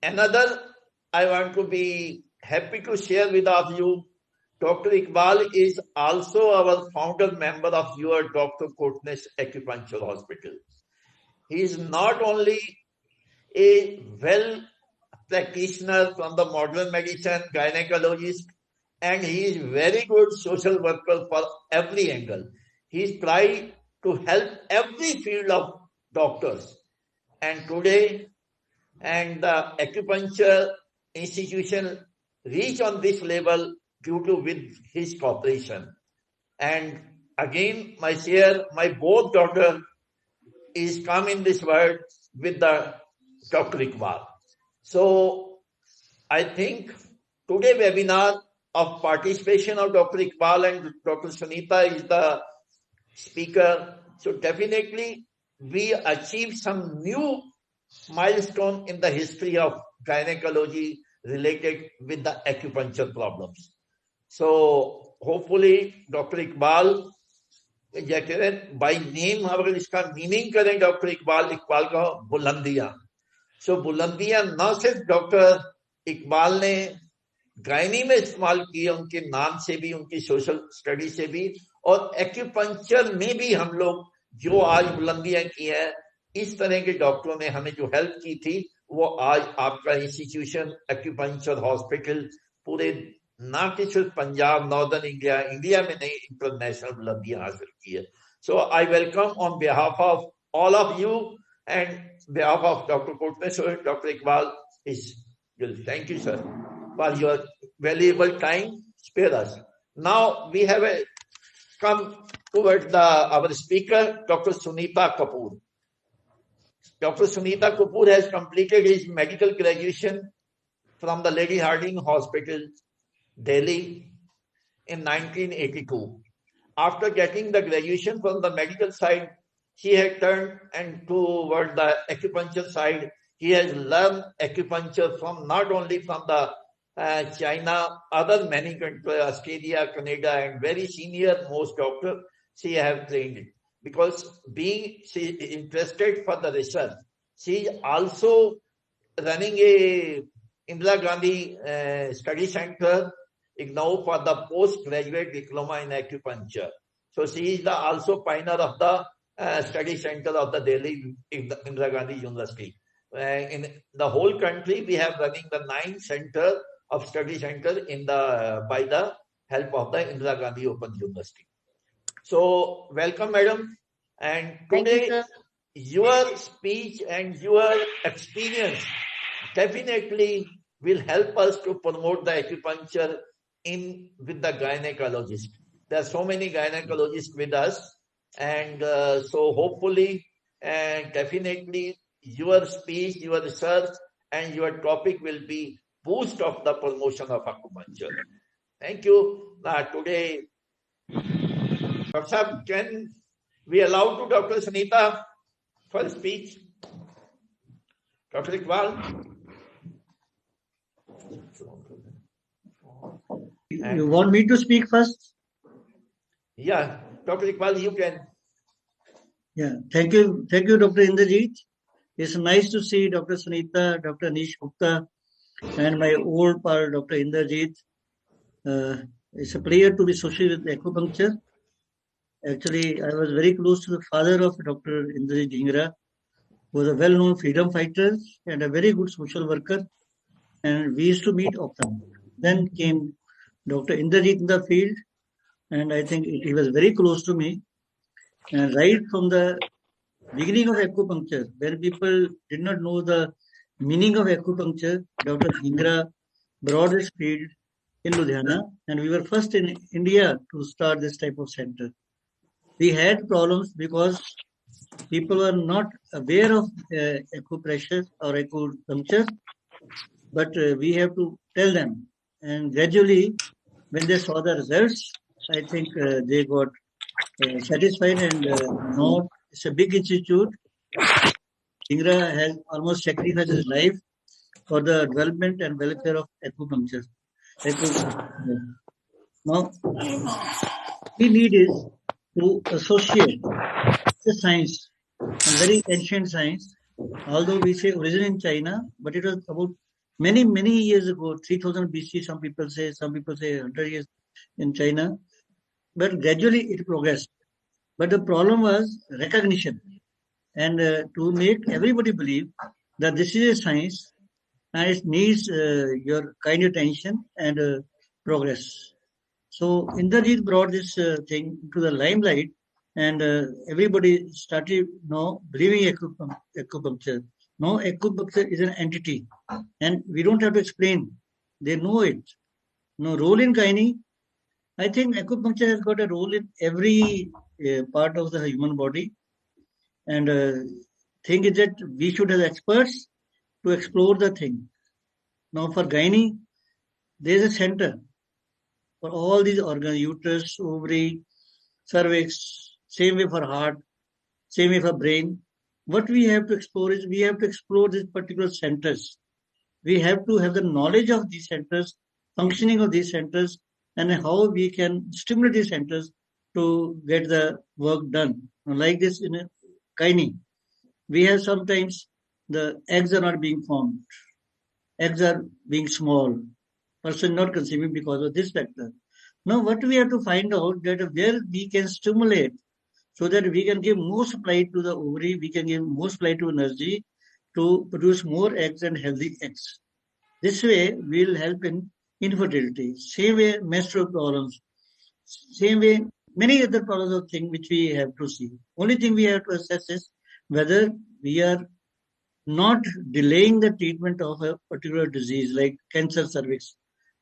Another, I want to be happy to share with all of you, Dr. Iqbal is also our founder member of your Dr. Kotnes Acupuncture Hospital. He is not only a well practitioner from the modern medicine, gynecologist, and he is very good social worker for every angle. He tried to help every field of doctors. And today, and the acupuncture institution reach on this level due to with his cooperation. And again, my both daughter is come in this world with the Dr. Iqbal. So I think today webinar of participation of Dr. Iqbal and Dr. Sunita is the speaker. So definitely we achieved some new milestone in the history of gynecology related with the acupuncture problems. So hopefully Dr. Iqbal, by name अगर इसका meaning करें doctor Iqbal का बुलंदियां. सो बुलंदियां न सिर्फ doctor Iqbal ने gynae में इस्तेमाल की, उनके नाम से भी, उनकी सोशल स्टडी से भी, और एक्यूपंक्चर में भी हम लोग जो आज बुलंदियां की है, इस तरह के डॉक्टरों ने हमें जो हेल्प की थी, वो आज आपका इंस्टीट्यूशन एक्यूपंक्चर हॉस्पिटल पूरे ना कि सिर्फ पंजाब, नॉर्दर्न इंडिया में नहीं, इंटरनेशनल बुलंदियां हासिल की है. So I welcome on behalf of all of you and behalf of doctor कोटनेस, doctor Iqbal is thank you sir for your valuable time spare us. Now we have come towards our speaker, Dr. Sunita Kapoor. Dr. Sunita Kapoor has completed his medical graduation from the Lady Hardinge Hospital, Delhi in 1982. After getting the graduation from the medical side, he had turned and toward the acupuncture side. He has learned acupuncture from not only from the China, other many countries, Australia, Canada, and very senior most doctors she have trained it. Because being she interested for the research, she is also running a Indira Gandhi study center now for the postgraduate diploma in acupuncture. So she is also pioneer of the study center of the Delhi Indira Gandhi University. In the whole country, we have running the 9 center of study center in the by the help of the Indira Gandhi Open University. So welcome, madam. And today, your speech and your experience definitely will help us to promote the acupuncture with the gynecologist. There are so many gynecologists with us, and so hopefully and definitely your speech, your research, and your topic will be boost of the promotion of acupuncture. Thank you. Today, Dr. Saab, can we allow to Dr. Sunita for speech? Dr. Iqbal? You want me to speak first? Yeah, Dr. Iqbal, you can. Yeah, thank you, Dr. Indrajit. It's nice to see Dr. Sunita, Dr. Anish Gupta, and my old pal, Dr. Indrajit. It's a pleasure to be associated with acupuncture. Actually, I was very close to the father of Dr. Indrajit Dhingra, who was a well-known freedom fighter and a very good social worker. And we used to meet often. Then came Dr. Indrajit in the field, and I think he was very close to me. And right from the beginning of acupuncture, when people did not know the meaning of acupuncture, Dr. Dhingra brought this field in Ludhiana, and we were first in India to start this type of center. We had problems because people were not aware of acupressure or acupuncture, but we have to tell them. And gradually, when they saw the results, I think they got satisfied, and now it's a big institute. Dhingra has almost sacrificed his life for the development and welfare of acupuncture. Now, we need is to associate the science, a very ancient science, although we say origin in China, but it was about many years ago, 3000 BC, some people say 100 years in China, but gradually it progressed. But the problem was recognition, and to make everybody believe that this is a science and it needs your kind attention and progress. So Indrajit brought this thing to the limelight, and everybody started now believing acupuncture. Now acupuncture is an entity, and we don't have to explain. They know it. No role in gynae. I think acupuncture has got a role in every part of the human body, and thing is that we should have experts to explore the thing. Now for gynae, there is a center for all these organs: uterus, ovary, cervix. Same way for heart, same way for brain. What we have to explore is we have to explore these particular centers. We have to have the knowledge of these centers, functioning of these centers, and how we can stimulate these centers to get the work done. Like this in a gynae, we have sometimes the eggs are not being formed, eggs are being small, person not conceiving because of this factor. Now, what we have to find out that where we can stimulate so that we can give more supply to the ovary, we can give more supply to energy to produce more eggs and healthy eggs. This way, we will help in infertility. Same way, menstrual problems. Same way, many other problems of things which we have to see. Only thing we have to assess is whether we are not delaying the treatment of a particular disease like cancer cervix.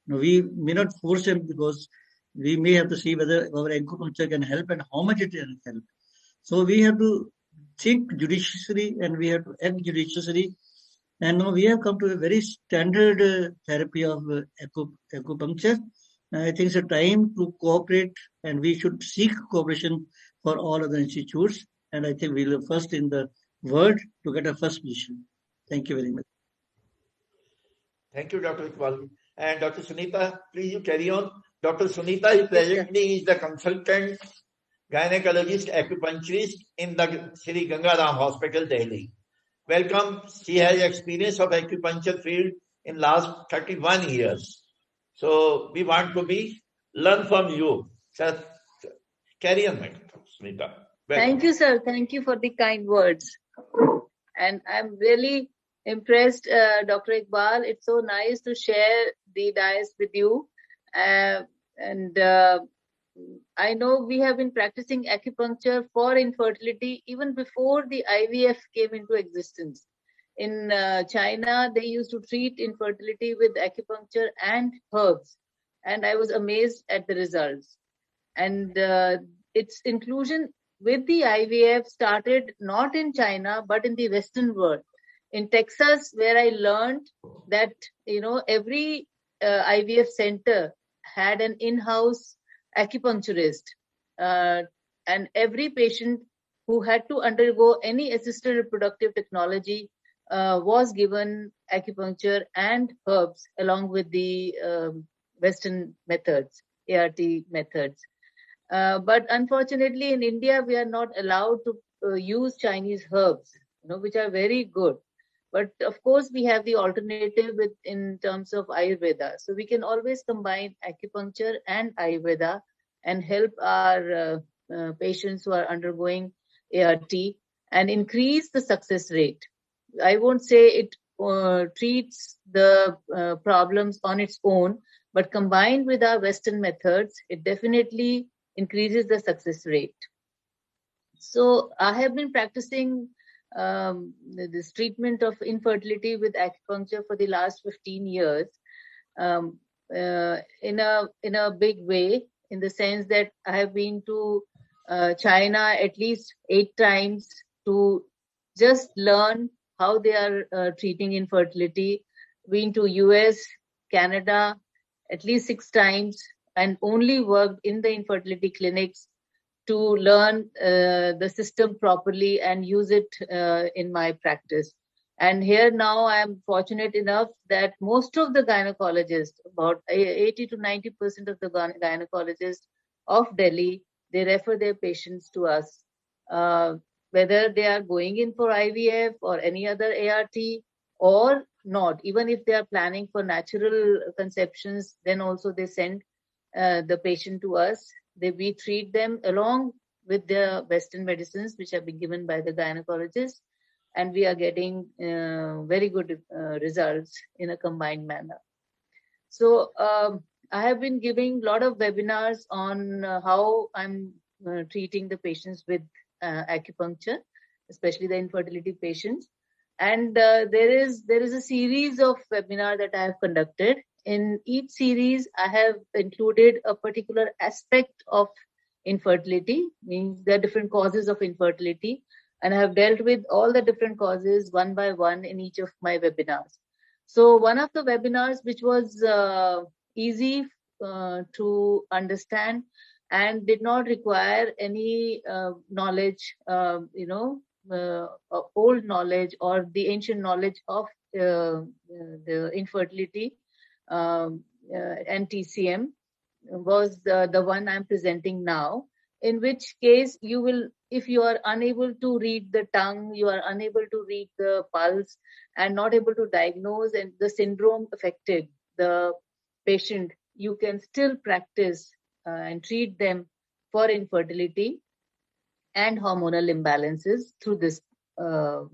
Now, we may not force them because we may have to see whether our acupuncture can help and how much it can help. So we have to think judiciously and we have to act judiciously. And now we have come to a very standard therapy of acupuncture. And I think it's a time to cooperate and we should seek cooperation for all other institutes. And I think we'll first in the world to get a first position. Thank you very much. Thank you, Dr. Iqbal. And Dr. Sunita, please you carry on. Dr. Sunita is presently is the consultant gynecologist acupuncturist in the Sri Gangaram Hospital, Delhi. Welcome. She has experience of acupuncture field in last 31 years. So we want to learn from you. So carry on, Sunita. Welcome. Thank you, sir. Thank you for the kind words. And I'm really impressed, Dr. Iqbal. It's so nice to share the dais with you. I know we have been practicing acupuncture for infertility even before the IVF came into existence. In China, they used to treat infertility with acupuncture and herbs. And I was amazed at the results. And its inclusion with the IVF started not in China, but in the Western world. In Texas, where I learned that, every IVF center had an in-house acupuncturist. And every patient who had to undergo any assisted reproductive technology was given acupuncture and herbs along with the Western methods, ART methods. But unfortunately, in India, we are not allowed to use Chinese herbs, which are very good. But of course, we have the alternative in terms of Ayurveda. So we can always combine acupuncture and Ayurveda and help our patients who are undergoing ART and increase the success rate. I won't say it treats the problems on its own, but combined with our Western methods, it definitely increases the success rate. So I have been practicing this treatment of infertility with acupuncture for the last 15 years in a big way, in the sense that I have been to China at least 8 times to just learn how they are treating infertility. Been to US, Canada at least 6 times, and only worked in the infertility clinics to learn the system properly and use it in my practice. And here now I am fortunate enough that most of the gynecologists, about 80 to 90% of the gynecologists of Delhi, they refer their patients to us, whether they are going in for IVF or any other ART, or not. Even if they are planning for natural conceptions, then also they send the patient to us. We treat them along with the Western medicines, which have been given by the gynecologist, and we are getting very good results in a combined manner. So I have been giving a lot of webinars on how I'm treating the patients with acupuncture, especially the infertility patients. And there is a series of webinars that I have conducted. In each series, I have included a particular aspect of infertility, means there are different causes of infertility, and I have dealt with all the different causes one by one in each of my webinars. So one of the webinars which was easy to understand and did not require any knowledge, old knowledge or the ancient knowledge of the infertility and TCM was the one I'm presenting now, in which case you will, if you are unable to read the tongue, you are unable to read the pulse and not able to diagnose and the syndrome affected the patient, you can still practice and treat them for infertility and hormonal imbalances through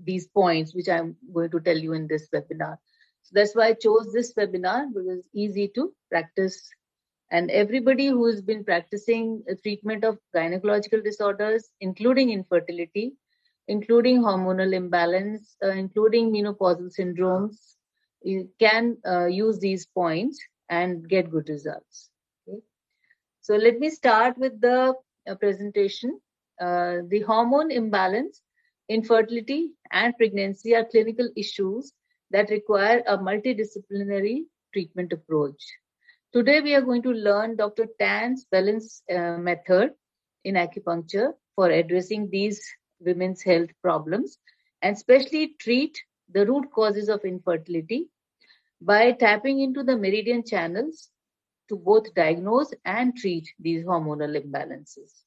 these points, which I'm going to tell you in this webinar. So that's why I chose this webinar, because it's easy to practice. And everybody who has been practicing treatment of gynecological disorders, including infertility, including hormonal imbalance, including menopausal syndromes, you can use these points and get good results. Okay. So let me start with the presentation. The hormone imbalance, infertility, and pregnancy are clinical issues that require a multidisciplinary treatment approach. Today, we are going to learn Dr. Tan's balance method in acupuncture for addressing these women's health problems, and especially treat the root causes of infertility by tapping into the meridian channels to both diagnose and treat these hormonal imbalances.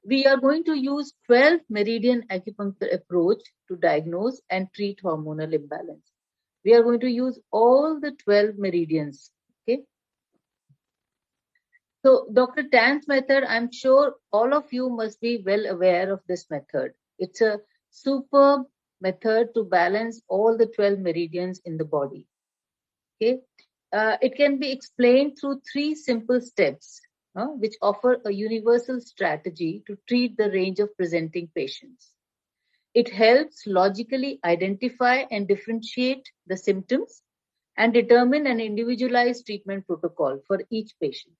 We are going to use 12 meridian acupuncture approach to diagnose and treat hormonal imbalance. We are going to use all the 12 meridians. Okay. So Dr. Tan's method, I'm sure all of you must be well aware of this method. It's a superb method to balance all the 12 meridians in the body. Okay. It can be explained through 3 simple steps, which offer a universal strategy to treat the range of presenting patients. It helps logically identify and differentiate the symptoms and determine an individualized treatment protocol for each patient.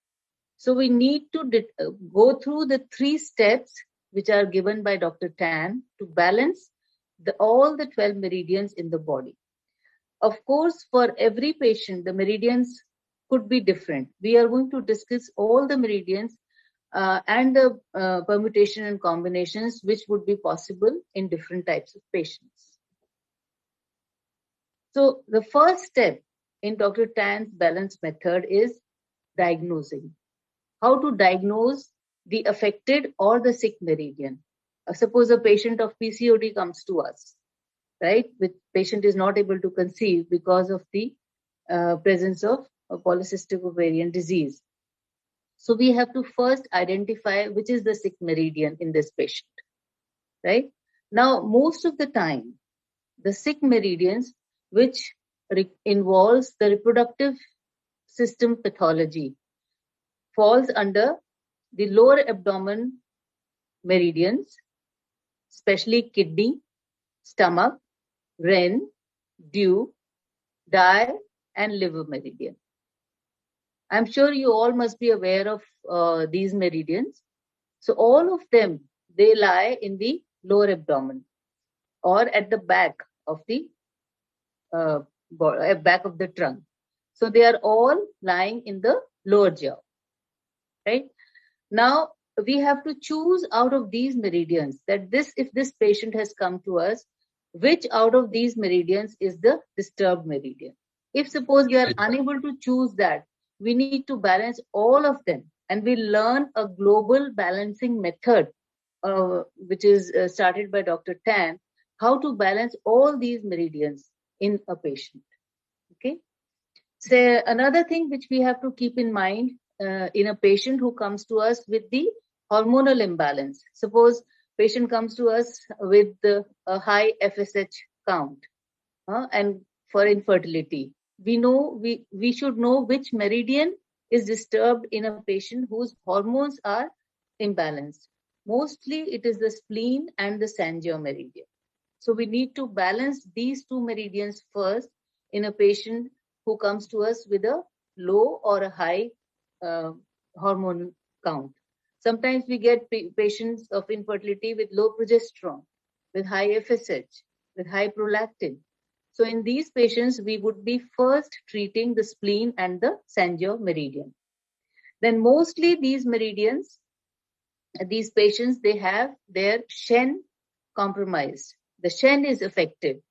So we need to go through the 3 steps which are given by Dr. Tan to balance all the 12 meridians in the body. Of course, for every patient, the meridians could be different. We are going to discuss all the meridians and the permutation and combinations which would be possible in different types of patients. So the first step in Dr. Tan's balance method is diagnosing. How to diagnose the affected or the sick meridian. Suppose a patient of PCOD comes to us, right? The patient is not able to conceive because of the presence of a polycystic ovarian disease. So we have to first identify which is the sick meridian in this patient, right? Now, most of the time, the sick meridians, which involves the reproductive system pathology, falls under the lower abdomen meridians, especially kidney, stomach, ren, dew, dye, and liver meridian. I'm sure you all must be aware of these meridians. So all of them, they lie in the lower abdomen or at the back of the back of the trunk. So they are all lying in the lower jaw, right? Now we have to choose out of these meridians that if this patient has come to us, which out of these meridians is the disturbed meridian. If suppose we are unable to choose that, we need to balance all of them, and we learn a global balancing method, which is started by Dr. Tan, how to balance all these meridians in a patient. Okay. So another thing which we have to keep in mind in a patient who comes to us with the hormonal imbalance. Suppose patient comes to us with a high FSH count and for infertility. We should know which meridian is disturbed in a patient whose hormones are imbalanced. Mostly it is the spleen and the Sanger meridian. So we need to balance these two meridians first in a patient who comes to us with a low or a high hormone count. Sometimes we get patients of infertility with low progesterone, with high FSH, with high prolactin. So in these patients, we would be first treating the spleen and the Sanger meridian. Then mostly these meridians, these patients, they have their Shen compromised. The Shen is affected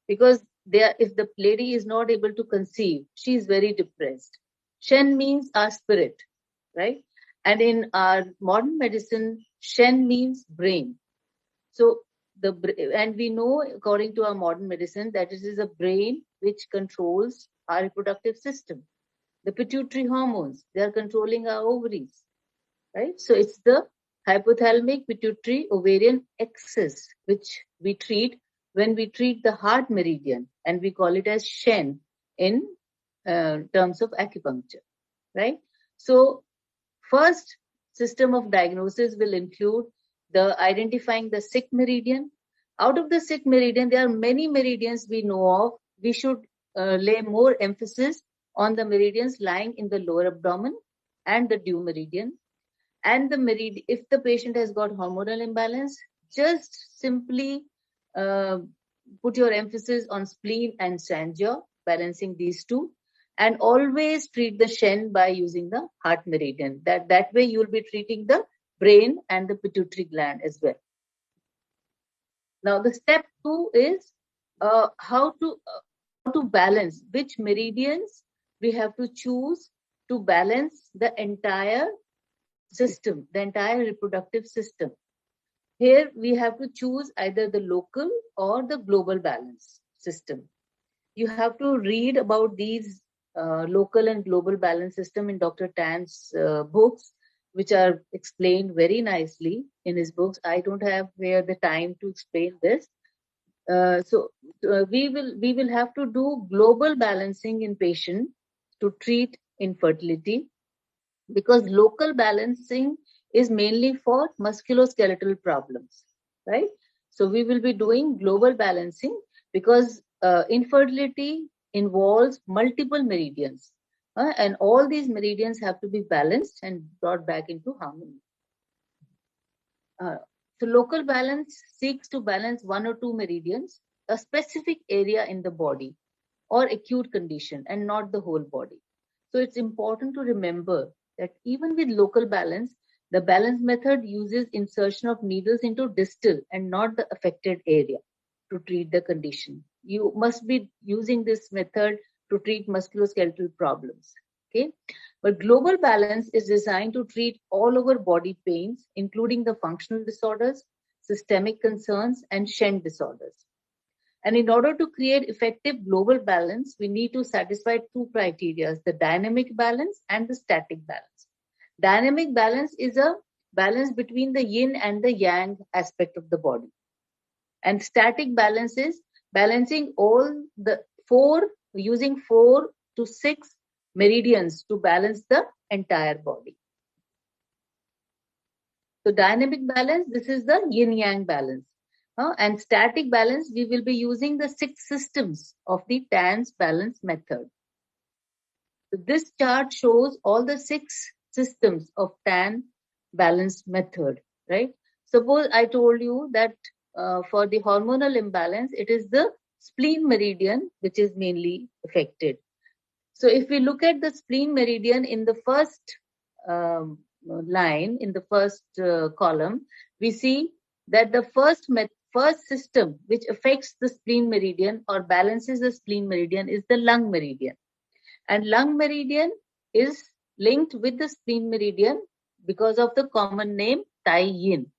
because if the lady is not able to conceive, she is very depressed. Shen means our spirit, right? And in our modern medicine, Shen means brain. So and we know, according to our modern medicine, that it is a brain which controls our reproductive system. The pituitary hormones, they are controlling our ovaries, right? So it's the hypothalamic pituitary ovarian axis which we treat when we treat the heart meridian, and we call it as Shen in terms of acupuncture, right? So first system of diagnosis will include the identifying the sick meridian. Out of the sick meridian, there are many meridians we know of. We should lay more emphasis on the meridians lying in the lower abdomen and the due meridian. And the meridian, if the patient has got hormonal imbalance, just simply put your emphasis on spleen and Sanger, balancing these two, and always treat the Shen by using the heart meridian. That way you will be treating the brain and the pituitary gland as well. Now the step 2 is how to balance which meridians we have to choose to balance the entire system, the entire reproductive system. Here we have to choose either the local or the global balance system. You have to read about these local and global balance system in Dr. Tan's books, which are explained very nicely in his books. I don't have here the time to explain this. So we will have to do global balancing in patient to treat infertility, because local balancing is mainly for musculoskeletal problems, right? So we will be doing global balancing because infertility involves multiple meridians, and all these meridians have to be balanced and brought back into harmony. So local balance seeks to balance one or two meridians, a specific area in the body or acute condition, and not the whole body. So it's important to remember that even with local balance, the balance method uses insertion of needles into distal and not the affected area to treat the condition. You must be using this method to treat musculoskeletal problems. Okay, but global balance is designed to treat all over body pains, including the functional disorders, systemic concerns, and Shen disorders. And in order to create effective global balance, we need to satisfy two criteria, the dynamic balance and the static balance. Dynamic balance is a balance between the yin and the yang aspect of the body. And static balance is balancing all the using 4 to 6 meridians to balance the entire body. So dynamic balance, this is the yin-yang balance. And static balance, we will be using the 6 systems of the Tan's balance method. So this chart shows all the 6 systems of Tan balance method, right? Suppose I told you that for the hormonal imbalance, it is the spleen meridian which is mainly affected. So if we look at the spleen meridian in the first line, in the first column, we see that the first system which affects the spleen meridian or balances the spleen meridian is the lung meridian. And lung meridian is linked with the spleen meridian because of the common name Tai Yin.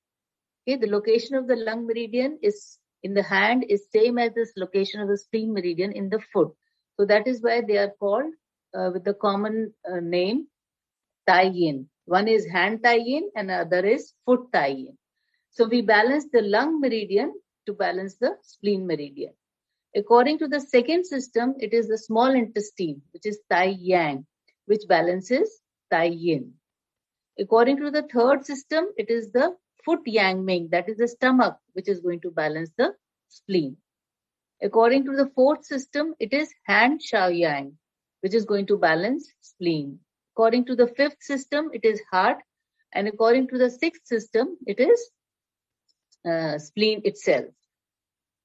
Okay, the location of the lung meridian is in the hand is same as this location of the spleen meridian in the foot. So that is why they are called with the common name Tai Yin. One is hand Tai Yin and other is foot Tai Yin. So we balance the lung meridian to balance the spleen meridian. According to the second system, it is the small intestine, which is Tai Yang, which balances Tai Yin. According to the third system, it is the foot Yang Ming, that is the stomach, which is going to balance the spleen. According to the fourth system, it is hand Shao Yang, which is going to balance spleen. According to the fifth system, it is heart. And according to the sixth system, it is spleen itself.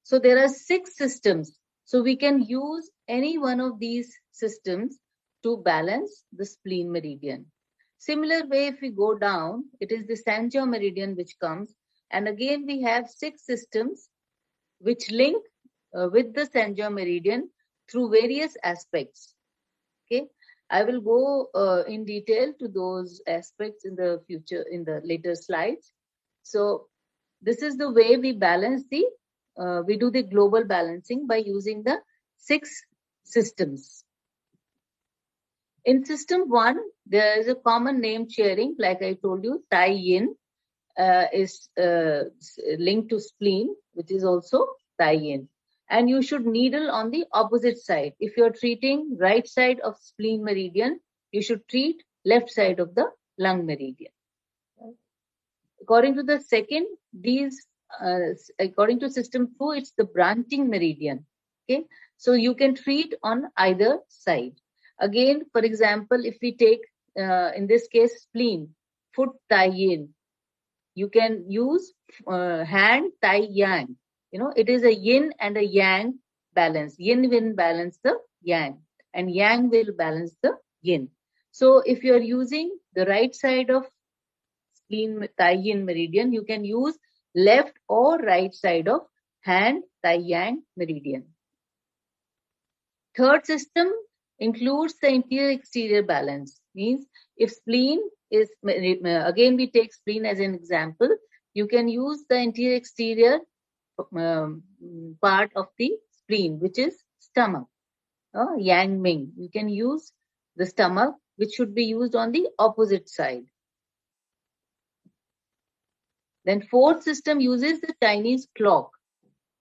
So there are 6 systems. So we can use any one of these systems to balance the spleen meridian. Similar way, if we go down, it is the Sanjiao meridian which comes. And again, we have 6 systems which link with the Sanjiao meridian through various aspects. Okay, I will go in detail to those aspects in the future, in the later slides. So this is the way we balance the, we do the global balancing by using the 6 systems. In system 1, there is a common name sharing, like I told you, Tai Yin is linked to spleen, which is also Tai Yin. And you should needle on the opposite side. If you're treating right side of spleen meridian, you should treat left side of the lung meridian. According to the second, according to system 2, it's the branching meridian. Okay, so you can treat on either side. Again, for example, if we take in this case spleen, foot Tai Yin, you can use hand Tai Yang. You know, it is a yin and a yang balance. Yin will balance the yang, and yang will balance the yin. So if you are using the right side of spleen Tai Yin meridian, you can use left or right side of hand Tai Yang meridian. Third system includes the interior exterior balance. Means if spleen is, again we take spleen as an example, you can use the interior exterior part of the spleen, which is stomach, Yang Ming. You can use the stomach, which should be used on the opposite side. Then fourth system uses the Chinese clock,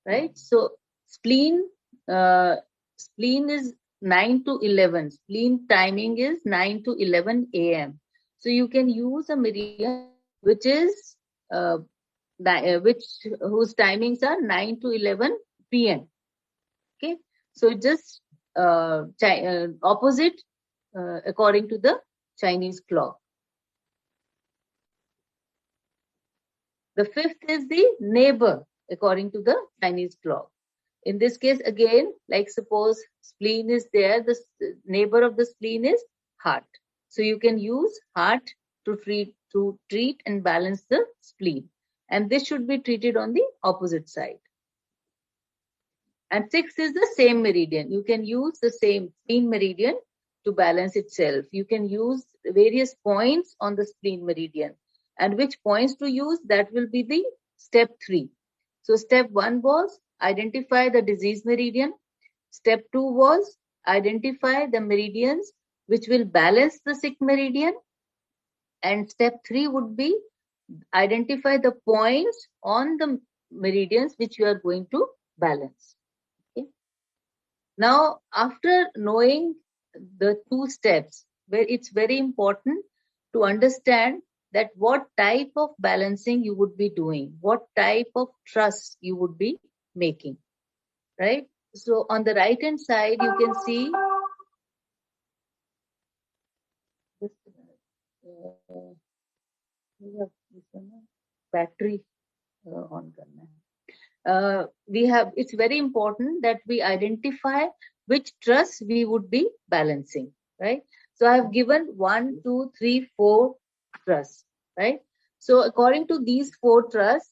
right? So spleen is 9 to 11. Spleen timing is 9 to 11 a.m. So you can use a meridian which is whose timings are 9 to 11 p.m. Okay, so just opposite according to the Chinese clock. The fifth is the neighbor according to the Chinese clock. In this case, again, like suppose spleen is there, the neighbor of the spleen is heart. So you can use heart to treat and balance the spleen. And this should be treated on the opposite side. And sixth is the same meridian. You can use the same spleen meridian to balance itself. You can use various points on the spleen meridian. And which points to use, that will be the step 3. So step 1 was identify the disease meridian. Step 2 was identify the meridians which will balance the sick meridian. And step 3 would be identify the points on the meridians which you are going to balance. Okay. Now, after knowing the 2 steps, where it's very important to understand that what type of balancing you would be doing, what type of truss you would be making, right? So on the right hand side, you can see battery on karna. It's very important that we identify which truss we would be balancing, right? So I have given 1, 2, 3, 4 truss, right? So according to these 4 truss,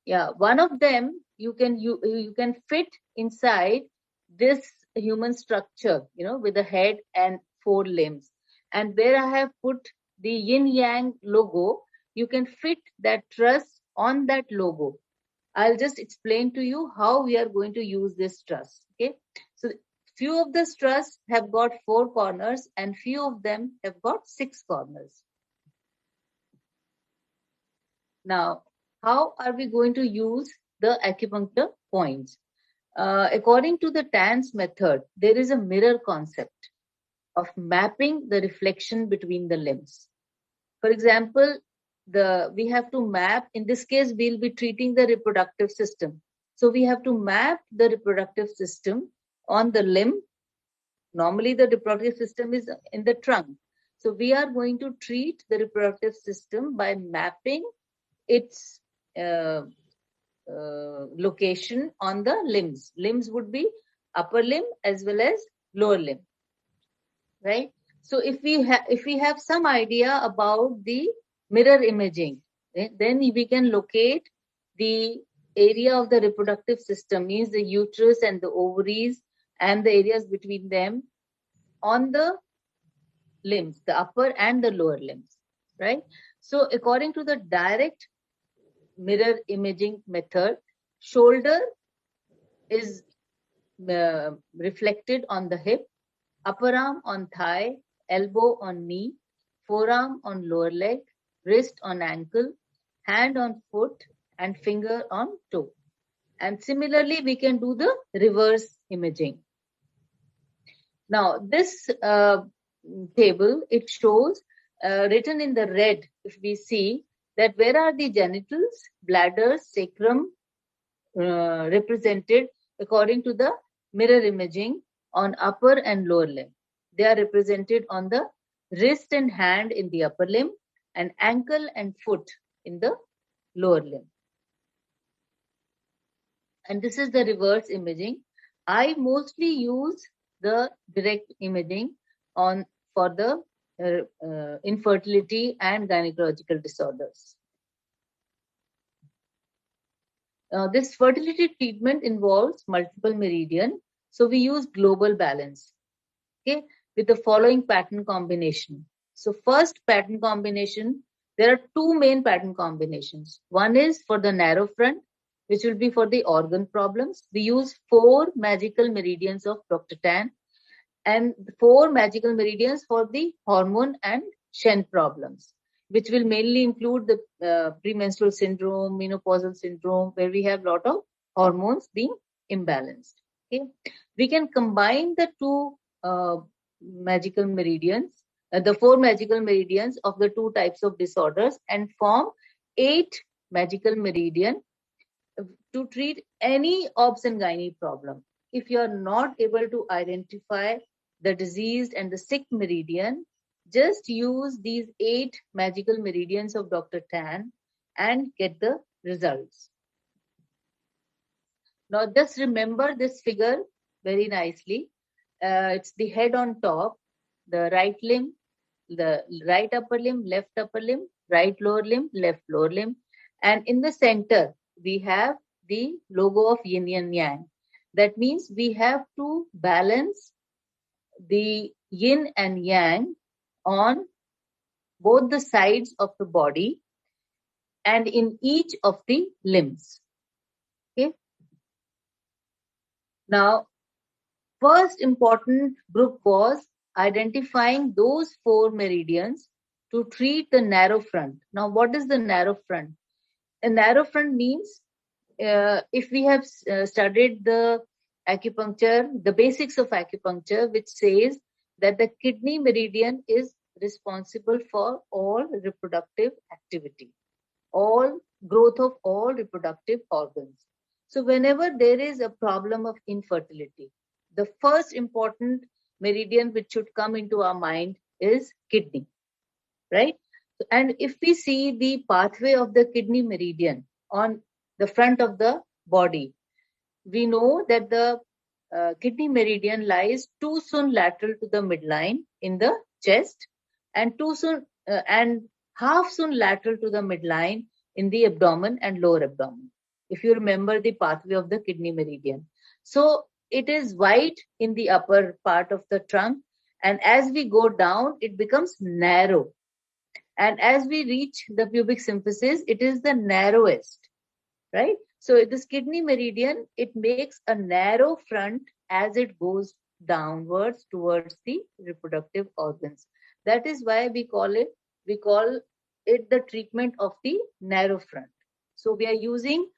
yeah, one of them you can fit inside this human structure, with the head and 4 limbs. And where I have put the yin yang logo, you can fit that truss on that logo. I'll just explain to you how we are going to use this truss. Okay, so few of the truss have got 4 corners and few of them have got 6 corners. Now, how are we going to use the acupuncture points? According to the Tan's method, there is a mirror concept of mapping the reflection between the limbs. For example, we have to map, in this case, we'll be treating the reproductive system. So we have to map the reproductive system on the limb. Normally, the reproductive system is in the trunk. So we are going to treat the reproductive system by mapping its location on the limbs. Limbs would be upper limb as well as lower limb, right? So if we have some idea about the mirror imaging, then we can locate the area of the reproductive system, means the uterus and the ovaries and the areas between them on the limbs, the upper and the lower limbs, right? So according to the direct mirror imaging method, shoulder is reflected on the hip, upper arm on thigh, elbow on knee, forearm on lower leg, wrist on ankle, hand on foot, and finger on toe. And similarly, we can do the reverse imaging. Now, this table, it shows written in the red, if we see that where are the genitals, bladder, sacrum represented according to the mirror imaging on upper and lower limb. They are represented on the wrist and hand in the upper limb and ankle and foot in the lower limb. And this is the reverse imaging. I mostly use the direct imaging for the infertility and gynecological disorders. This fertility treatment involves multiple meridian. So we use global balance, okay, with the following pattern combination. So first pattern combination, there are 2 main pattern combinations. One is for the narrow front, which will be for the organ problems. We use 4 magical meridians of Dr. Tan and 4 magical meridians for the hormone and Shen problems, which will mainly include the premenstrual syndrome, menopausal syndrome, where we have a lot of hormones being imbalanced. Okay, we can combine the 2 magical meridians, the 4 magical meridians of the 2 types of disorders, and form 8 magical meridian to treat any obs and gynae problem. If you are not able to identify the diseased and the sick meridian, just use these 8 magical meridians of Dr. Tan and get the results. Now just remember this figure very nicely. It's the head on top, the right limb, the right upper limb, left upper limb, right lower limb, left lower limb. And in the center, we have the logo of yin and yang. That means we have to balance the yin and yang on both the sides of the body and in each of the limbs. Okay. Now, first important group was identifying those 4 meridians to treat the narrow front. Now, what is the narrow front? A narrow front means if we have studied the acupuncture, the basics of acupuncture, which says that the kidney meridian is responsible for all reproductive activity, all growth of all reproductive organs. So whenever there is a problem of infertility, the first important meridian which should come into our mind is kidney, right? And if we see the pathway of the kidney meridian on the front of the body, we know that the kidney meridian lies 2 sun lateral to the midline in the chest and 2 sun and half sun lateral to the midline in the abdomen and lower abdomen. If you remember the pathway of the kidney meridian. So it is wide in the upper part of the trunk, and as we go down, it becomes narrow. And as we reach the pubic symphysis, it is the narrowest, right? So this kidney meridian, it makes a narrow front as it goes downwards towards the reproductive organs. That is why we call it the treatment of the narrow front. So we are using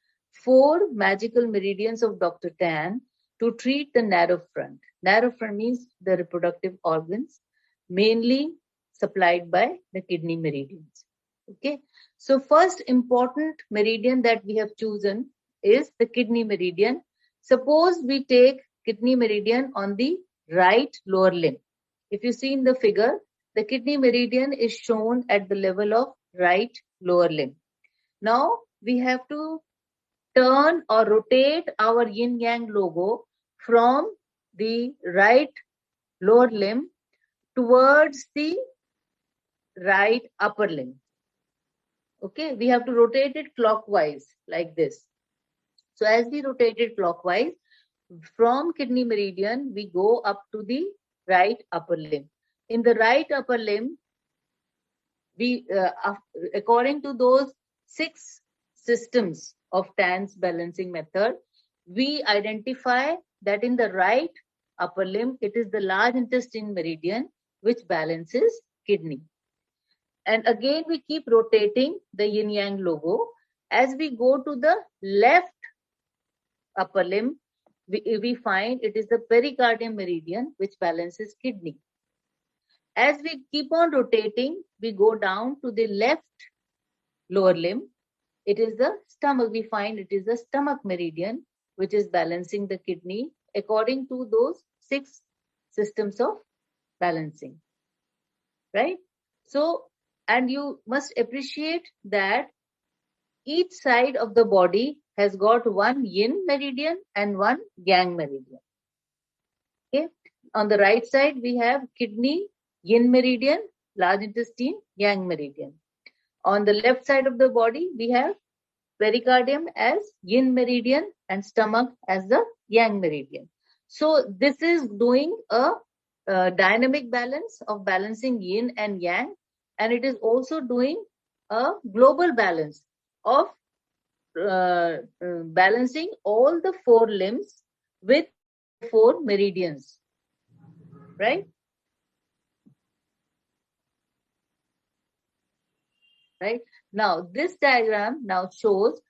4 magical meridians of Dr. Tan to treat the narrow front. Narrow front means the reproductive organs, mainly supplied by the kidney meridians. Okay. So first important meridian that we have chosen is the kidney meridian. Suppose we take kidney meridian on the right lower limb. If you see in the figure, the kidney meridian is shown at the level of right lower limb. Now we have to turn or rotate our yin yang logo from the right lower limb towards the right upper limb. Okay, we have to rotate it clockwise like this. So as we rotate it clockwise, from kidney meridian, we go up to the right upper limb. In the right upper limb, we, according to those 6 systems of Tan's balancing method, we identify that in the right upper limb, it is the large intestine meridian which balances kidney. And again, we keep rotating the yin yang logo. As we go to the left upper limb, we find it is the pericardium meridian which balances kidney. As we keep on rotating, we go down to the left lower limb. It is the stomach. We find it is the stomach meridian which is balancing the kidney according to those 6 systems of balancing. Right? So, and you must appreciate that each side of the body has got one yin meridian and one yang meridian. Okay. On the right side, we have kidney, yin meridian, large intestine, yang meridian. On the left side of the body, we have pericardium as yin meridian and stomach as the yang meridian. So this is doing a dynamic balance of balancing yin and yang, and it is also doing a global balance of balancing all the 4 limbs with 4 meridians, right? Right. Now, this diagram now shows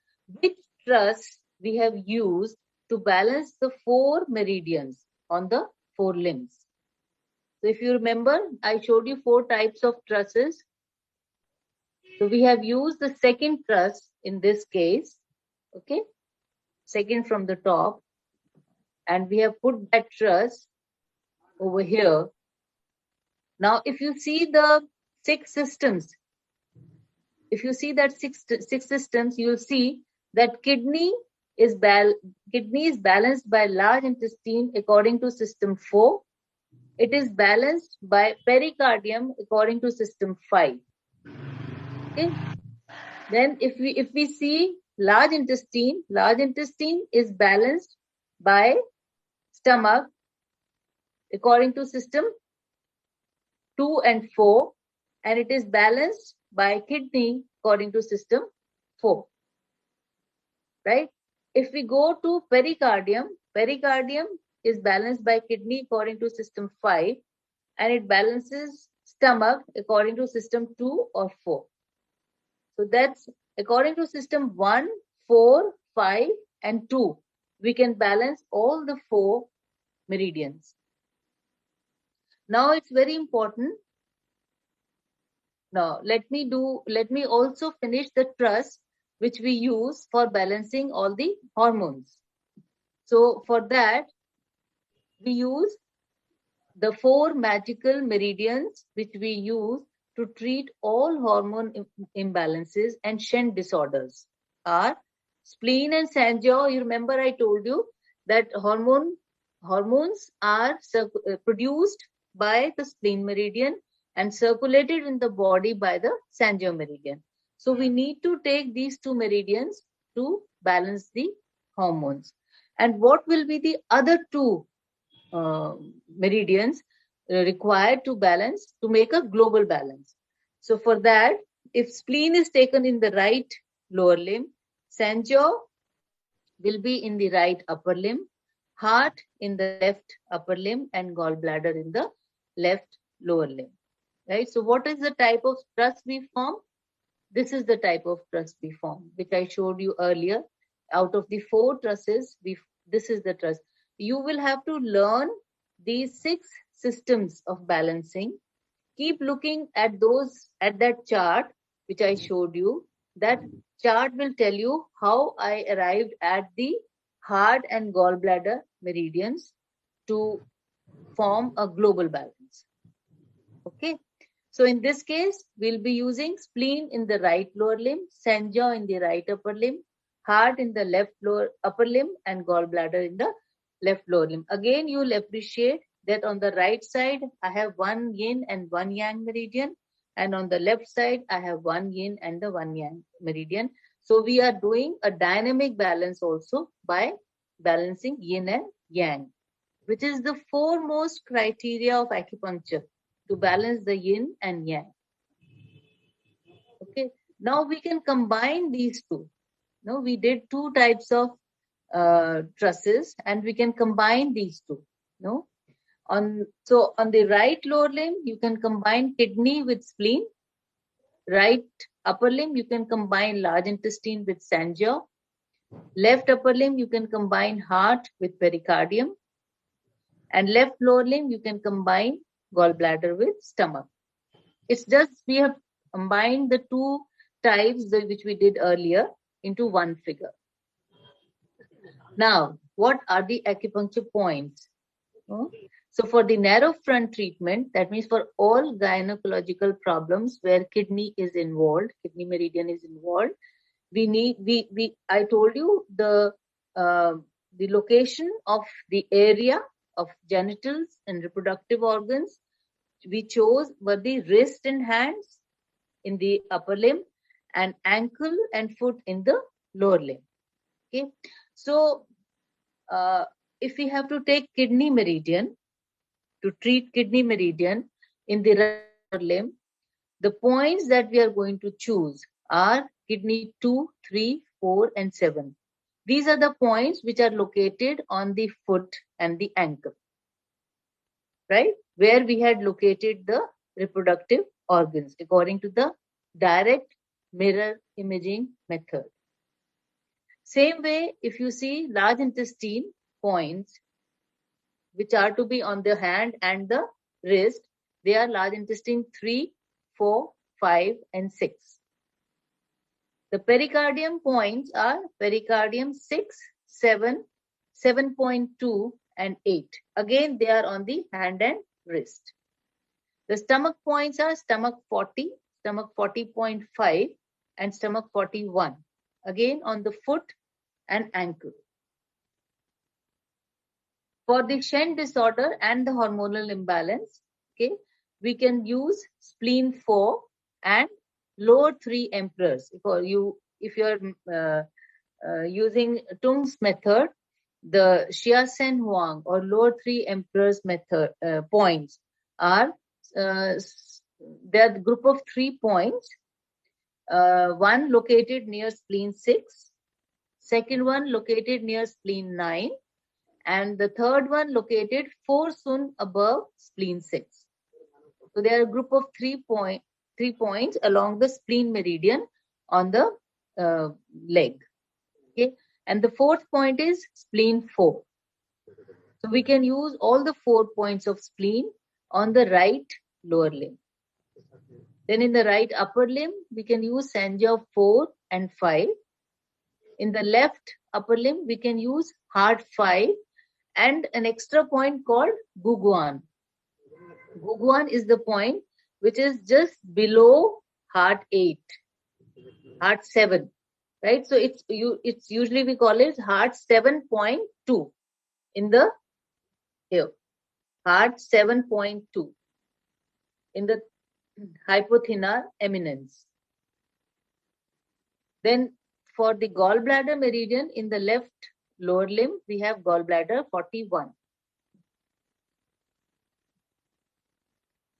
which truss we have used to balance the 4 meridians on the 4 limbs. So if you remember, I showed you 4 types of trusses. So we have used the second truss in this case, okay, second from the top, and we have put that truss over here. Now, if you see the 6 systems, if you see that six systems, you'll see that kidney is balanced by large intestine according to system 4. It is balanced by pericardium according to system 5. Okay. Then if we see large intestine is balanced by stomach according to system 2 and 4, and it is balanced by kidney according to system 4. Right? If we go to pericardium is balanced by kidney according to system 5, and it balances stomach according to system 2 or 4. So that's according to system 1, 4, 5, and 2. We can balance all the 4 meridians. Now it's very important. Now let me also finish the truss which we use for balancing all the hormones. So for that, we use the 4 magical meridians which we use to treat all hormone imbalances and Shen disorders are spleen and Sanjiao. You remember I told you that hormones are produced by the spleen meridian and circulated in the body by the Sanjiao meridian. So we need to take these 2 meridians to balance the hormones. And what will be the other 2 meridians required to balance, to make a global balance? So for that, if spleen is taken in the right lower limb, Sanjiao will be in the right upper limb, heart in the left upper limb, and gallbladder in the left lower limb. Right? So what is the type of truss we form? This is the type of truss we form, which I showed you earlier. Out of the 4 trusses, this is the truss. You will have to learn these 6 systems of balancing. Keep looking at that chart which I showed you. That chart will tell you how I arrived at the heart and gallbladder meridians to form a global balance. Okay. So in this case, we'll be using spleen in the right lower limb, Sanjaw in the right upper limb, heart in the left lower upper limb, and gallbladder in the left lower limb. Again, you'll appreciate that on the right side, I have 1 yin and 1 yang meridian, and on the left side, I have 1 yin and the 1 yang meridian. So we are doing a dynamic balance also by balancing yin and yang, which is the foremost criteria of acupuncture, to balance the yin and yang. Okay, now we can combine these two. Now we did 2 types of trusses, and we can combine these two. No, so on the right lower limb, you can combine kidney with spleen. Right upper limb, you can combine large intestine with Sanjaw. Left upper limb, you can combine heart with pericardium. And left lower limb, you can combine gallbladder with stomach. It's just we have combined the 2 types which we did earlier into one figure. Now, what are the acupuncture points? So for the narrow front treatment, that means for all gynecological problems where kidney is involved, kidney meridian is involved, I told you the location of the area of genitals and reproductive organs we chose were the wrist and hands in the upper limb, and ankle and foot in the lower limb. Okay, so if we have to take kidney meridian, to treat kidney meridian in the right limb, the points that we are going to choose are kidney 2, 3, 4, and 7. These are the points which are located on the foot and the ankle, right? Where we had located the reproductive organs according to the direct mirror imaging method. Same way, if you see large intestine points, which are to be on the hand and the wrist, they are large intestine 3, 4, 5, and 6. The pericardium points are pericardium 6, 7, 7.2, and 8. Again, they are on the hand and wrist. The stomach points are stomach 40, stomach 40.5, and stomach 41. Again, on the foot and ankle. For the Shen disorder and the hormonal imbalance, okay, we can use spleen 4 and lower 3 emperors. If you are using Tung's method, the Xia Sen Huang or lower 3 emperors method points are they are the group of 3 points. One located near spleen 6, second one located near spleen 9, and the third one located 4 sun above spleen 6. So there are a group of 3 points along the spleen meridian on the leg. Okay, and the 4th point is spleen 4. So we can use all the 4 points of spleen on the right lower limb. Then in the right upper limb, we can use Sanjaw 4 and 5. In the left upper limb, we can use heart 5 and an extra point called Guguan. Guguan is the point which is just below heart 8, heart 7, right? So it's usually we call it heart 7.2 in the here, heart 7.2 in the hypothenar eminence. Then for the gallbladder meridian in the left lower limb, we have gallbladder 41.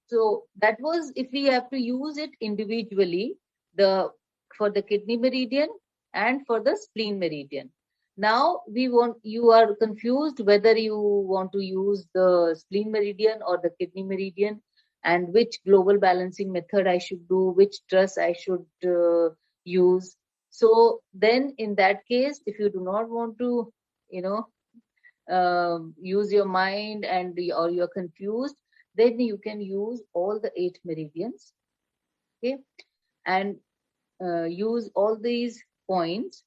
So that was if we have to use it individually, for the kidney meridian and for the spleen meridian. Now you are confused whether you want to use the spleen meridian or the kidney meridian, and which global balancing method I should do, which truss I should use. So then in that case, if you do not want to, use your mind or you're confused, then you can use all the 8 meridians, okay, and use all these points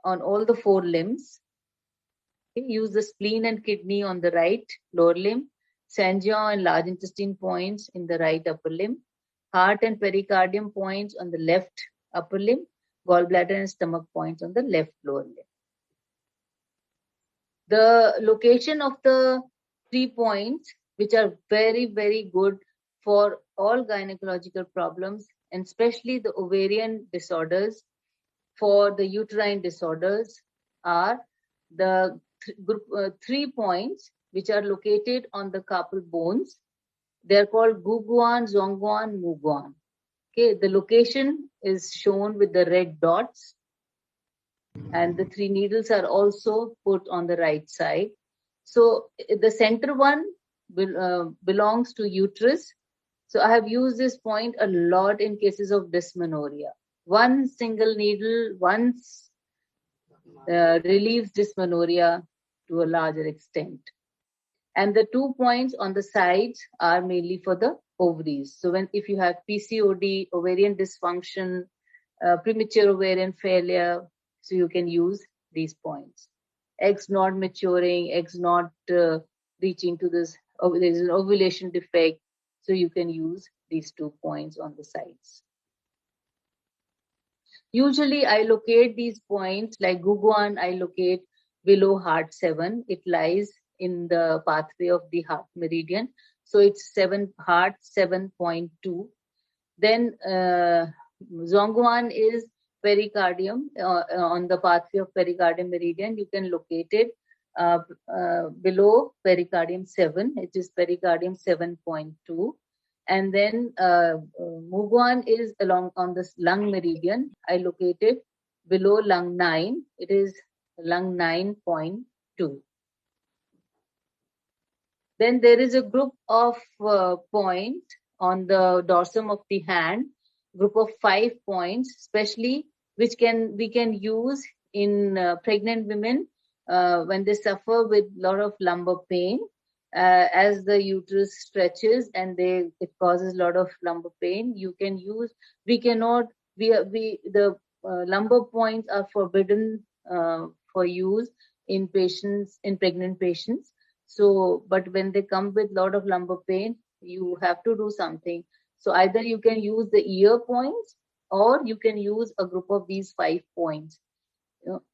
on all the 4 limbs. Okay? Use the spleen and kidney on the right lower limb, Sanjiao and large intestine points in the right upper limb, heart and pericardium points on the left upper limb, gallbladder and stomach points on the left lower limb. The location of the 3 points, which are very, very good for all gynecological problems, and especially the ovarian disorders, for the uterine disorders, are the 3 points which are located on the carpal bones. They're called Guguan, Zhongguan, Muguan. Okay, the location is shown with the red dots, and the 3 needles are also put on the right side. So the center one belongs to uterus. So I have used this point a lot in cases of dysmenorrhea. One single needle once relieves dysmenorrhea to a larger extent. And the 2 points on the sides are mainly for the ovaries. So if you have PCOD, ovarian dysfunction, premature ovarian failure, so you can use these points. Eggs not maturing, eggs not reaching to this, there's an ovulation defect, so you can use these 2 points on the sides. Usually I locate these points, like Guguan, I locate below heart 7. It lies in the pathway of the heart meridian. So it's heart 7.2. Then Zhongguan is pericardium, on the pathway of pericardium meridian. You can locate it below pericardium 7. It is pericardium 7.2. And then Muguan is along on this lung meridian. I locate it below lung 9. It is lung 9.2. Then there is a group of points on the dorsum of the hand, group of 5 points, especially which we can use in pregnant women when they suffer with a lot of lumbar pain. As the uterus stretches and it causes a lot of lumbar pain, you can use. The lumbar points are forbidden for use in pregnant patients. So, but when they come with a lot of lumbar pain, you have to do something. So either you can use the ear points, or you can use a group of these 5 points.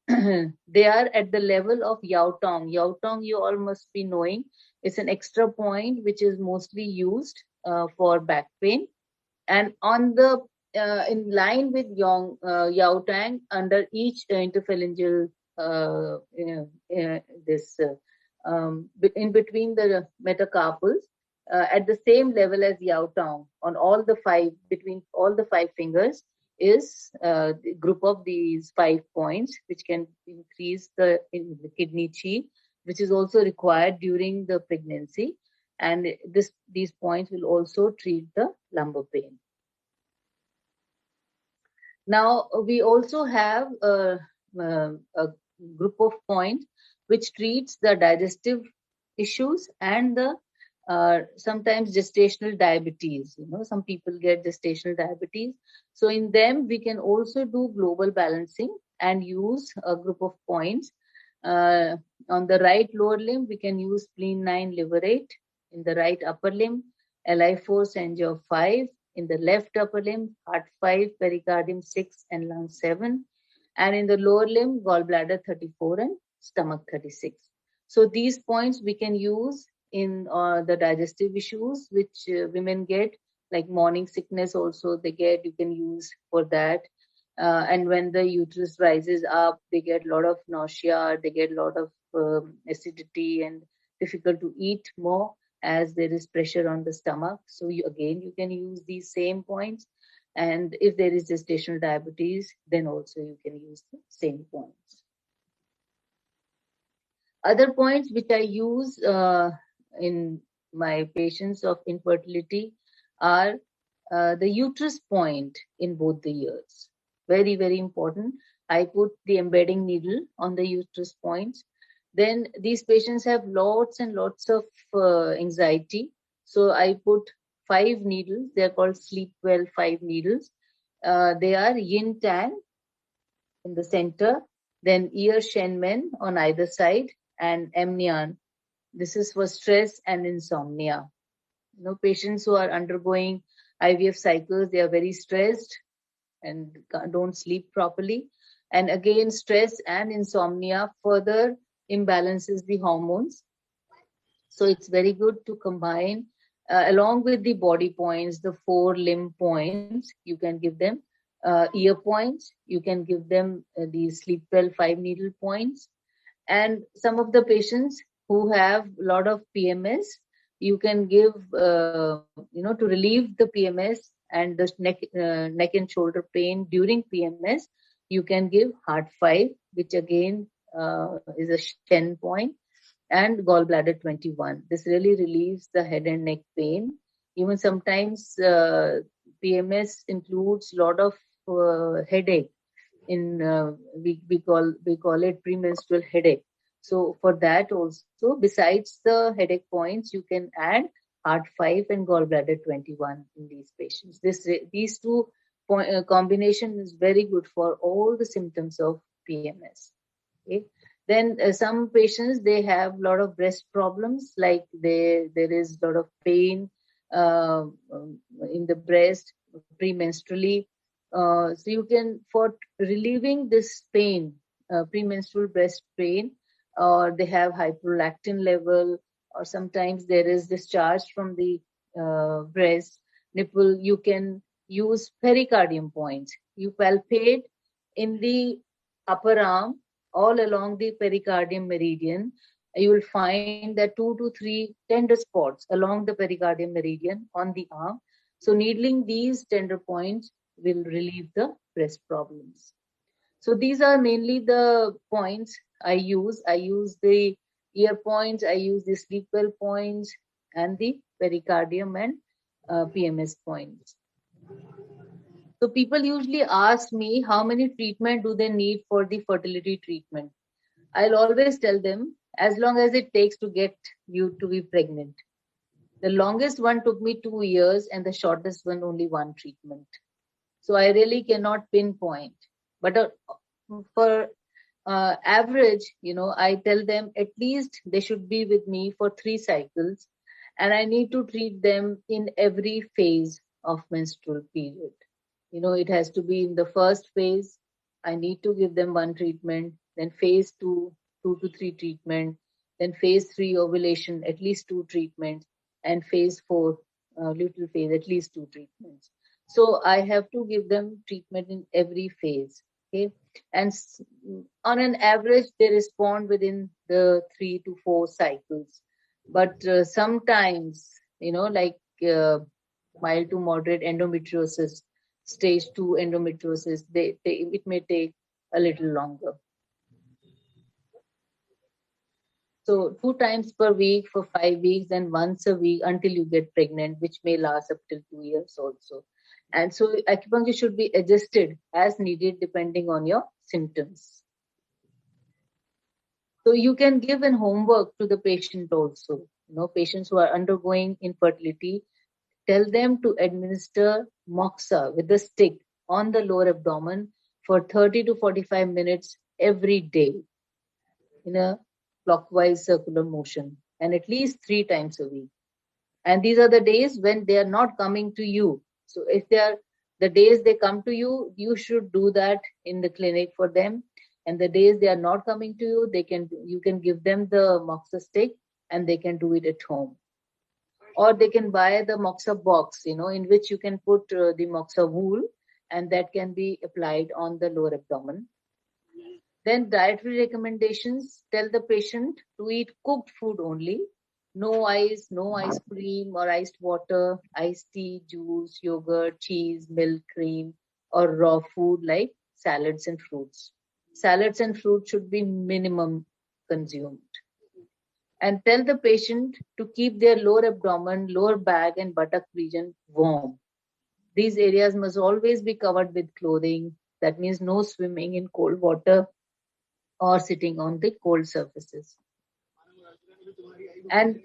They are at the level of Yao Tong. Yao Tong, you all must be knowing. It's an extra point which is mostly used for back pain. And on the in line with Yao Tong, under each interphalangeal in between the metacarpals, at the same level as Yao Tong, on all the 5, between all the 5 fingers, is the group of these 5 points, which can increase the kidney qi, which is also required during the pregnancy. And these points will also treat the lumbar pain. Now, we also have a group of points which treats the digestive issues and the sometimes gestational diabetes. Some people get gestational diabetes. So in them, we can also do global balancing and use a group of points. On the right lower limb, we can use spleen 9, liver 8. In the right upper limb, Li4, Sanjiao 5. In the left upper limb, heart 5, pericardium 6, and lung 7. And in the lower limb, gallbladder 34 and stomach 36. So these points we can use in the digestive issues which women get, like morning sickness also they get, you can use for that. And when the uterus rises up, they get a lot of nausea, they get a lot of acidity and difficult to eat more as there is pressure on the stomach. So you can use these same points. And if there is gestational diabetes, then also you can use the same points. Other points which I use in my patients of infertility are the uterus point in both the ears. Very, very important. I put the embedding needle on the uterus points. Then these patients have lots and lots of anxiety. So I put 5 needles. They're called Sleep Well 5 needles. They are yin tan in the center, then ear shenmen on either side, and amnion. This is for stress and insomnia. Patients who are undergoing IVF cycles, they are very stressed and don't sleep properly. And again, stress and insomnia further imbalances the hormones. So it's very good to combine along with the body points, the 4 limb points, you can give them ear points, you can give them the Sleep Well 5 needle points. And some of the patients who have a lot of PMS, you can give, to relieve the PMS and the neck and shoulder pain during PMS, you can give Heart 5, which again is a Shen point, and Gallbladder 21. This really relieves the head and neck pain. Even sometimes PMS includes a lot of headache. We call it premenstrual headache. So for that also, besides the headache points, you can add Heart 5 and Gallbladder 21 in these patients. These two combination is very good for all the symptoms of PMS. Okay. Then some patients, they have a lot of breast problems, like there is a lot of pain in the breast premenstrually. So you can, for relieving this pain, premenstrual breast pain, or they have hyperlactin level, or sometimes there is discharge from the breast nipple, you can use pericardium points. You palpate in the upper arm all along the pericardium meridian. You will find that 2 to 3 tender spots along the pericardium meridian on the arm. So needling these tender points will relieve the breast problems. So these are mainly the points I use. I use the ear points, I use the Sleep Well points, and the pericardium and PMS points. So people usually ask me how many treatment do they need for the fertility treatment. I'll always tell them, as long as it takes to get you to be pregnant. The longest one took me 2 years, and the shortest one only 1 treatment. So I really cannot pinpoint. But for average, I tell them at least they should be with me for 3 cycles, and I need to treat them in every phase of menstrual period. It has to be in the first phase, I need to give them 1 treatment, then phase 2, 2 to 3 treatment, then phase 3 ovulation, at least 2 treatments, and phase 4, luteal phase, at least 2 treatments. So I have to give them treatment in every phase. Okay, and on an average, they respond within the 3 to 4 cycles. But sometimes, like mild to moderate endometriosis, stage 2 endometriosis, it may take a little longer. So 2 times per week for 5 weeks, and once a week until you get pregnant, which may last up till 2 years also. And so acupuncture should be adjusted as needed depending on your symptoms. So you can give an homework to the patient also. Patients who are undergoing infertility, tell them to administer moxa with a stick on the lower abdomen for 30 to 45 minutes every day in a clockwise circular motion, and at least 3 times a week. And these are the days when they are not coming to you. So if they are the days they come to you, you should do that in the clinic for them. And the days they are not coming to you, you can give them the moxa stick and they can do it at home. Or they can buy the moxa box, in which you can put the moxa wool, and that can be applied on the lower abdomen. Then dietary recommendations, tell the patient to eat cooked food only. No ice, no ice cream or iced water, iced tea, juice, yogurt, cheese, milk, cream, or raw food like salads and fruits. Salads and fruits should be minimum consumed. and tell the patient to keep their lower abdomen, lower back, and buttock region warm. These areas must always be covered with clothing. That means no swimming in cold water or sitting on the cold surfaces. And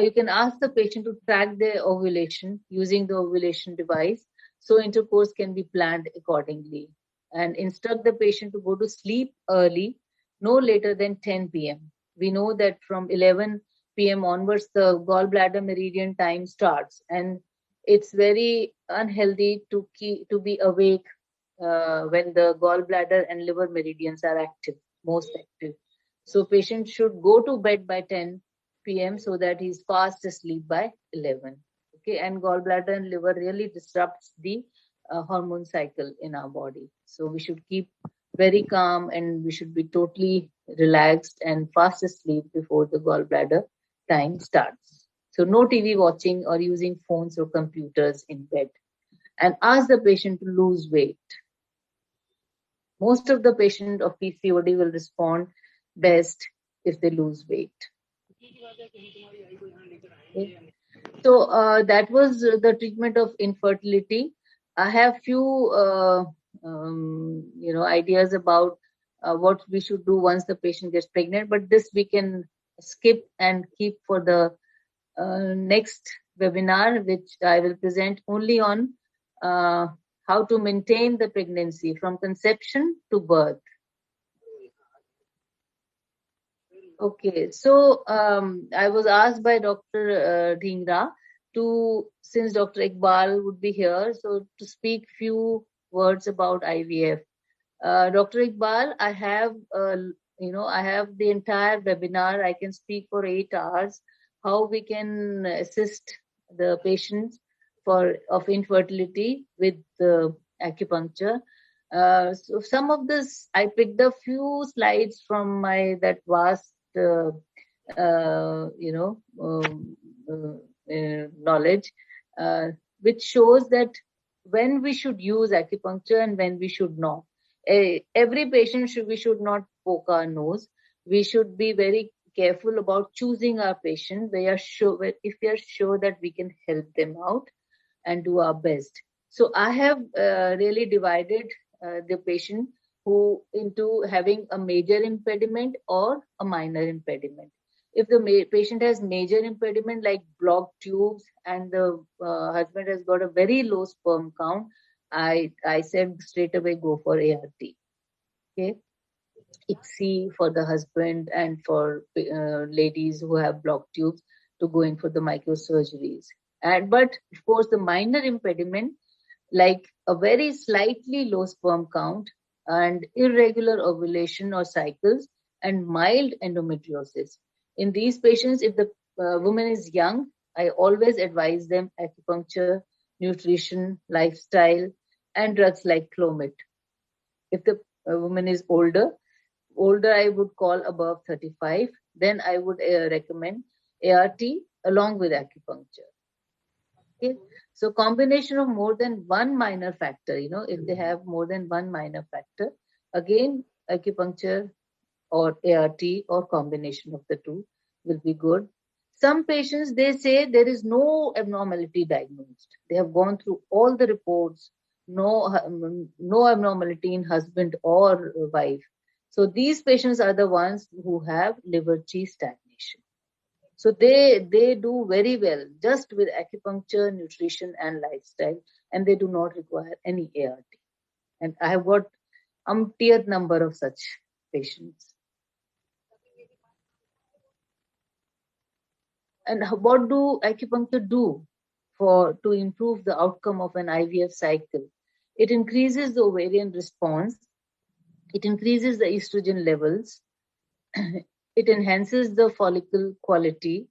you can ask the patient to track their ovulation using the ovulation device, so intercourse can be planned accordingly. And instruct the patient to go to sleep early, no later than 10 p.m. We know that from 11 p.m. onwards, the gallbladder meridian time starts, and it's very unhealthy to be awake when the gallbladder and liver meridians are active, most active. So patient should go to bed by 10 p.m. so that he's fast asleep by 11. Okay, and gallbladder and liver really disrupts the hormone cycle in our body. So we should keep very calm and we should be totally relaxed and fast asleep before the gallbladder time starts. So no TV watching or using phones or computers in bed. And ask the patient to lose weight. Most of the patient of PCOD will respond best if they lose weight. Okay. So that was the treatment of infertility. I have few ideas about what we should do once the patient gets pregnant, but this we can skip and keep for the next webinar, which I will present only on how to maintain the pregnancy from conception to birth. Okay, so I was asked by Dr. Dhingra since Dr. Iqbal would be here, so to speak few words about IVF. Dr. Iqbal, I have the entire webinar. I can speak for 8 hours. How we can assist the patients of infertility with acupuncture. So some of this, I picked a few slides from that vast knowledge, which shows that when we should use acupuncture and when we should not. Every patient we should not poke our nose. We should be very careful about choosing our patient. If we are sure that we can help them out and do our best. So I have really divided the patient into having a major impediment or a minor impediment. If the patient has major impediment like blocked tubes and the husband has got a very low sperm count, I said straight away go for ART. Okay, ICSI for the husband and for ladies who have blocked tubes to go in for the microsurgeries. But of course, the minor impediment like a very slightly low sperm count and irregular ovulation or cycles and mild endometriosis. In these patients, if the woman is young, I always advise them acupuncture, nutrition, lifestyle, and drugs like Clomid. If the woman is older, I would call above 35, then I would recommend ART along with acupuncture. Okay. So combination of more than one minor factor, if they have more than one minor factor, again, acupuncture or ART or combination of the two will be good. Some patients, they say there is no abnormality diagnosed. They have gone through all the reports, no abnormality in husband or wife. So these patients are the ones who have liver qi stagnation. So they do very well just with acupuncture, nutrition, and lifestyle, and they do not require any ART. And I have got umpteenth number of such patients. And what do acupuncture do to improve the outcome of an IVF cycle? It increases the ovarian response. It increases the estrogen levels. It enhances the follicle quality.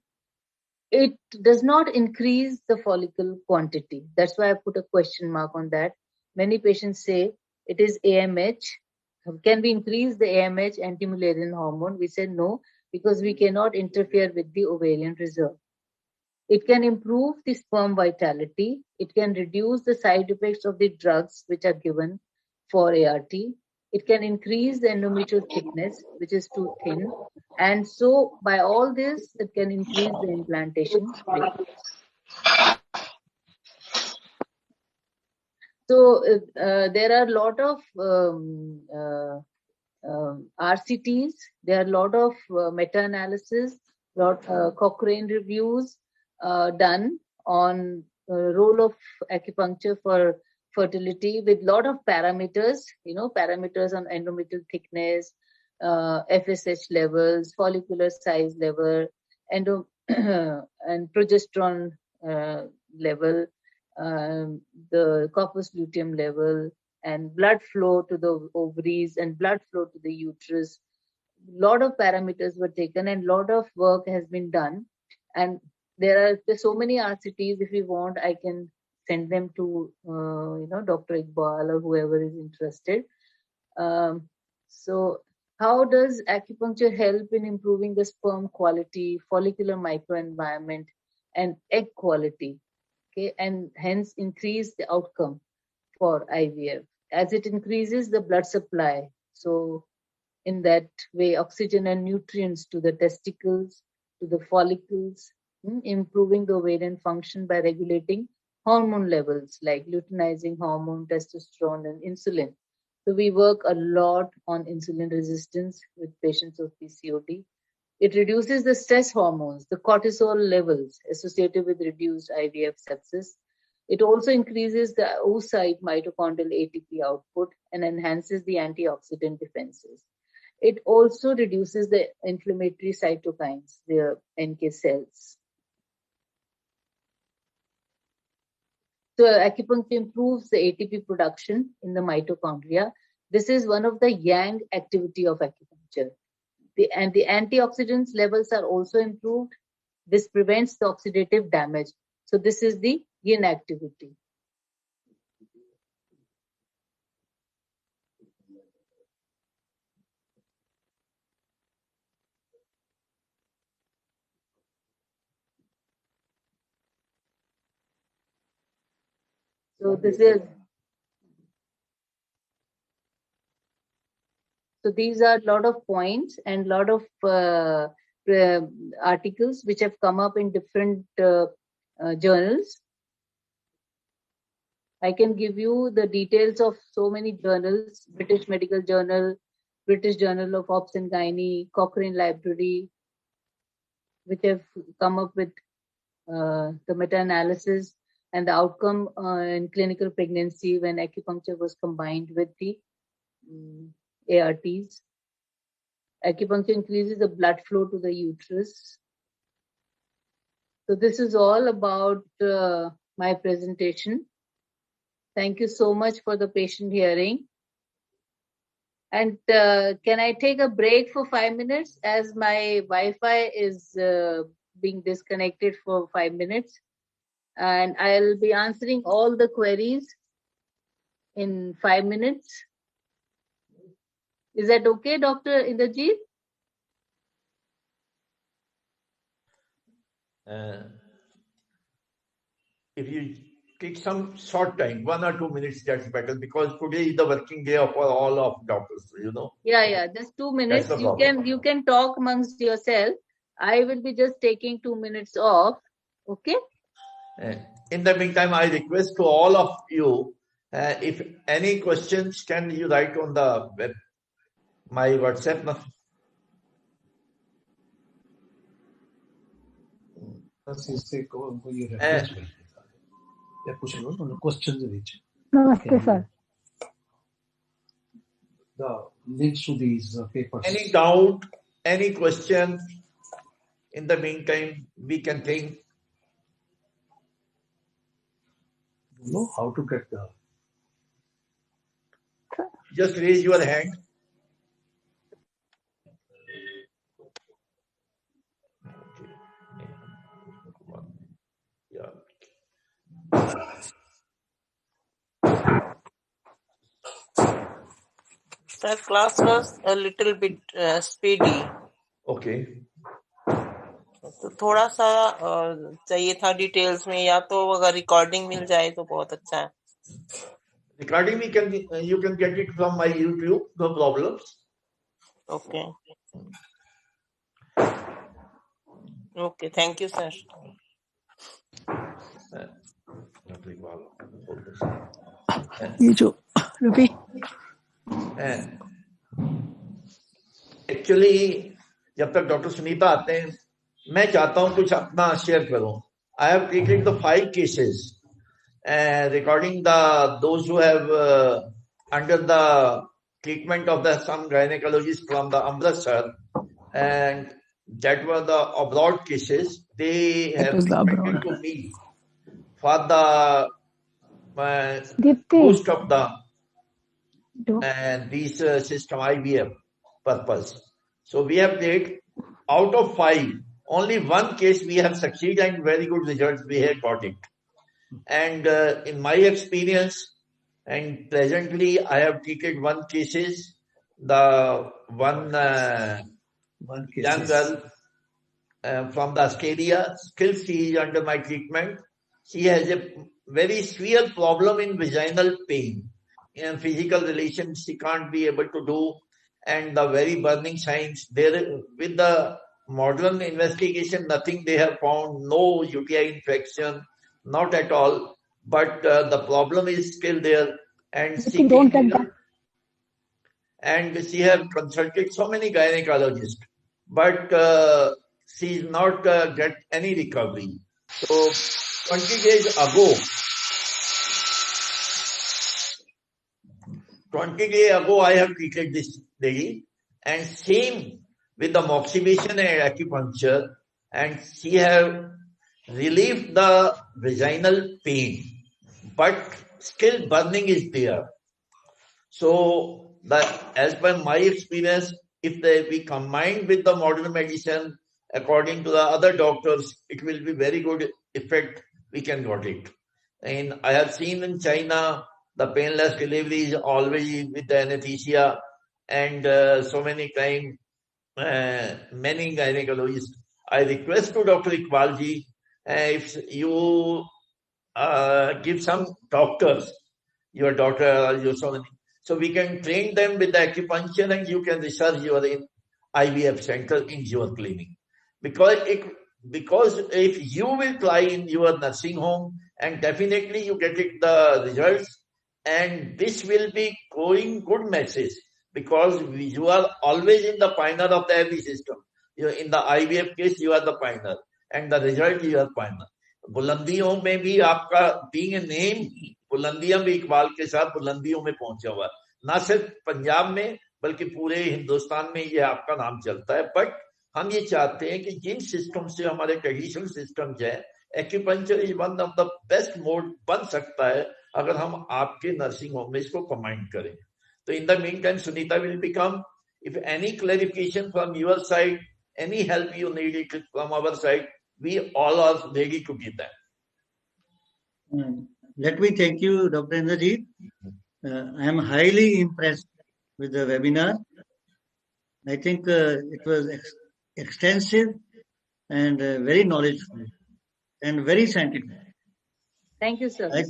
It does not increase the follicle quantity. That's why I put a question mark on that. Many patients say it is AMH. Can we increase the AMH, anti-Mullerian hormone? We said no, because we cannot interfere with the ovarian reserve. It can improve the sperm vitality. It can reduce the side effects of the drugs which are given for ART. It can increase the endometrial thickness, which is too thin. And so by all this, it can increase the implantation rate. So there are a lot of RCTs, there are a lot of meta-analysis, Cochrane reviews done on role of acupuncture for fertility with lot of parameters, parameters on endometrial thickness, FSH levels, follicular size level, and progesterone level, the corpus luteum level, and blood flow to the ovaries and blood flow to the uterus. Lot of parameters were taken and lot of work has been done. And there's so many RCTs. If you want, I can send them to Dr. Iqbal or whoever is interested. So how does acupuncture help in improving the sperm quality, follicular microenvironment, and egg quality? Okay, and hence increase the outcome for IVF as it increases the blood supply. So in that way, oxygen and nutrients to the testicles, to the follicles, improving the ovarian function by regulating hormone levels like luteinizing hormone, testosterone, and insulin. So we work a lot on insulin resistance with patients of PCOD. It reduces the stress hormones, the cortisol levels associated with reduced IVF sepsis. It also increases the oocyte mitochondrial ATP output and enhances the antioxidant defenses. It also reduces the inflammatory cytokines, the NK cells. So acupuncture improves the ATP production in the mitochondria. This is one of the yang activity of acupuncture. The antioxidants levels are also improved. This prevents the oxidative damage. So this is the yin activity. So these are a lot of points and a lot of articles which have come up in different journals. I can give you the details of so many journals: British Medical Journal, British Journal of Obs and Gynae, Cochrane Library, which have come up with the meta-analysis and the outcome in clinical pregnancy when acupuncture was combined with the ARTs. Acupuncture increases the blood flow to the uterus. So this is all about my presentation. Thank you so much for the patient hearing. And can I take a break for 5 minutes as my Wi-Fi is being disconnected for 5 minutes? And I'll be answering all the queries in 5 minutes. Is that okay, Dr. Indrajit? If you take some short time, 1 or 2 minutes, that's better, because today is the working day for all of doctors, Yeah, just 2 minutes. You can talk amongst yourself. I will be just taking 2 minutes off. Okay? In the meantime, I request to all of you, if any questions, can you write on the web, my WhatsApp number? Namaste, sir. The links to these papers. Any doubt, any question? In the meantime, we can think. Know how to get the. Just raise your hand. Yeah. Sir, class was a little bit speedy. Okay. तो थोड़ा सा चाहिए था details में, या तो अगर recording मिल जाए तो बहुत अच्छा है. Recording you can get it from my YouTube, no problems. Okay. Okay. Thank you, sir. ये जो रवि एक्चुअली जब तक डॉक्टर सुनीता आते हैं मैं चाहता हूं कुछ अपना शेयर करूं. I have treated the 5 cases regarding those who have under the treatment of some gynecologists from the Amritsar, and that were the abroad cases. They have recommended to me for the most of the these system IVF purpose. So we have taken out of 5, only 1 case we have succeeded and very good results we have got it. And in my experience, and presently I have treated 1 cases, the one young girl from the Australia, still she is under my treatment. She has a very severe problem in vaginal pain. In physical relations, she can't be able to do, and the very burning signs there. With the modern investigation, nothing they have found, no UTI infection, not at all. But the problem is still there, and she have consulted so many gynecologists, but she is not get any recovery. So 20 days ago, I have treated this lady, and same with the moxibustion and acupuncture, and she have relieved the vaginal pain, but still burning is there. So as per my experience, if they be combined with the modern medicine, according to the other doctors, it will be very good effect. We can got it. And I have seen in China, the painless delivery is always with the anesthesia, and so many times, many gynecologists. I request to Dr. Iqbalji, if you give some doctors, your daughter, your so many, so we can train them with the acupuncture, and you can research your IVF center in your clinic. Because if you will try in your nursing home, and definitely you get it the results, and this will be going good message, because you are always in the pioneer of the every system. In the IVF case, you are the pioneer, and the result you are pioneer. बुलंदियों में भी आपका being a name, बुलंदियां भी इकबाल के साथ बुलंदियों में पहुंचा हुआ, ना सिर्फ पंजाब में बल्कि पूरे हिंदुस्तान में ये आपका नाम चलता है. बट हम ये चाहते हैं कि जिन सिस्टम से हमारे ट्रेडिशनल सिस्टम है, acupuncture is one of the best mode बन सकता है अगर हम आपके नर्सिंग होम में इसको कंबाइन करें. तो in the mean time Sunita will become, if any clarification from your side, any help you need it from our side, we all are ready to give that. Let me thank you, Dr. Indrajit. I am highly impressed with the webinar. I think it was extensive and very knowledgeable and very scientific. Thank you, sir. I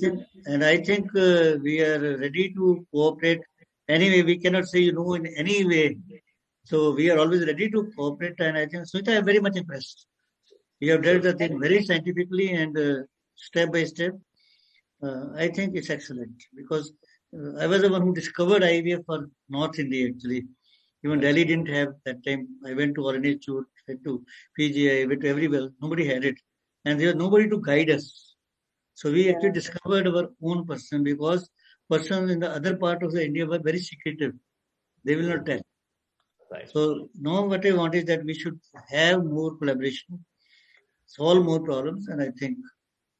think we are ready to cooperate. Anyway, we cannot say no in any way. So we are always ready to cooperate, and I think Sunita, I am very much impressed. You have dealt the thing very scientifically and step by step. I think it's excellent, because I was the one who discovered IVF for North India actually. Even Delhi didn't have that time. I went to Orange Institute, went to PGI, went to everywhere. Nobody had it, and there was nobody to guide us. So we actually discovered our own person, because persons in the other part of the India were very secretive. They will not tell. Right. So now what I want is that we should have more collaboration, solve more problems, and I think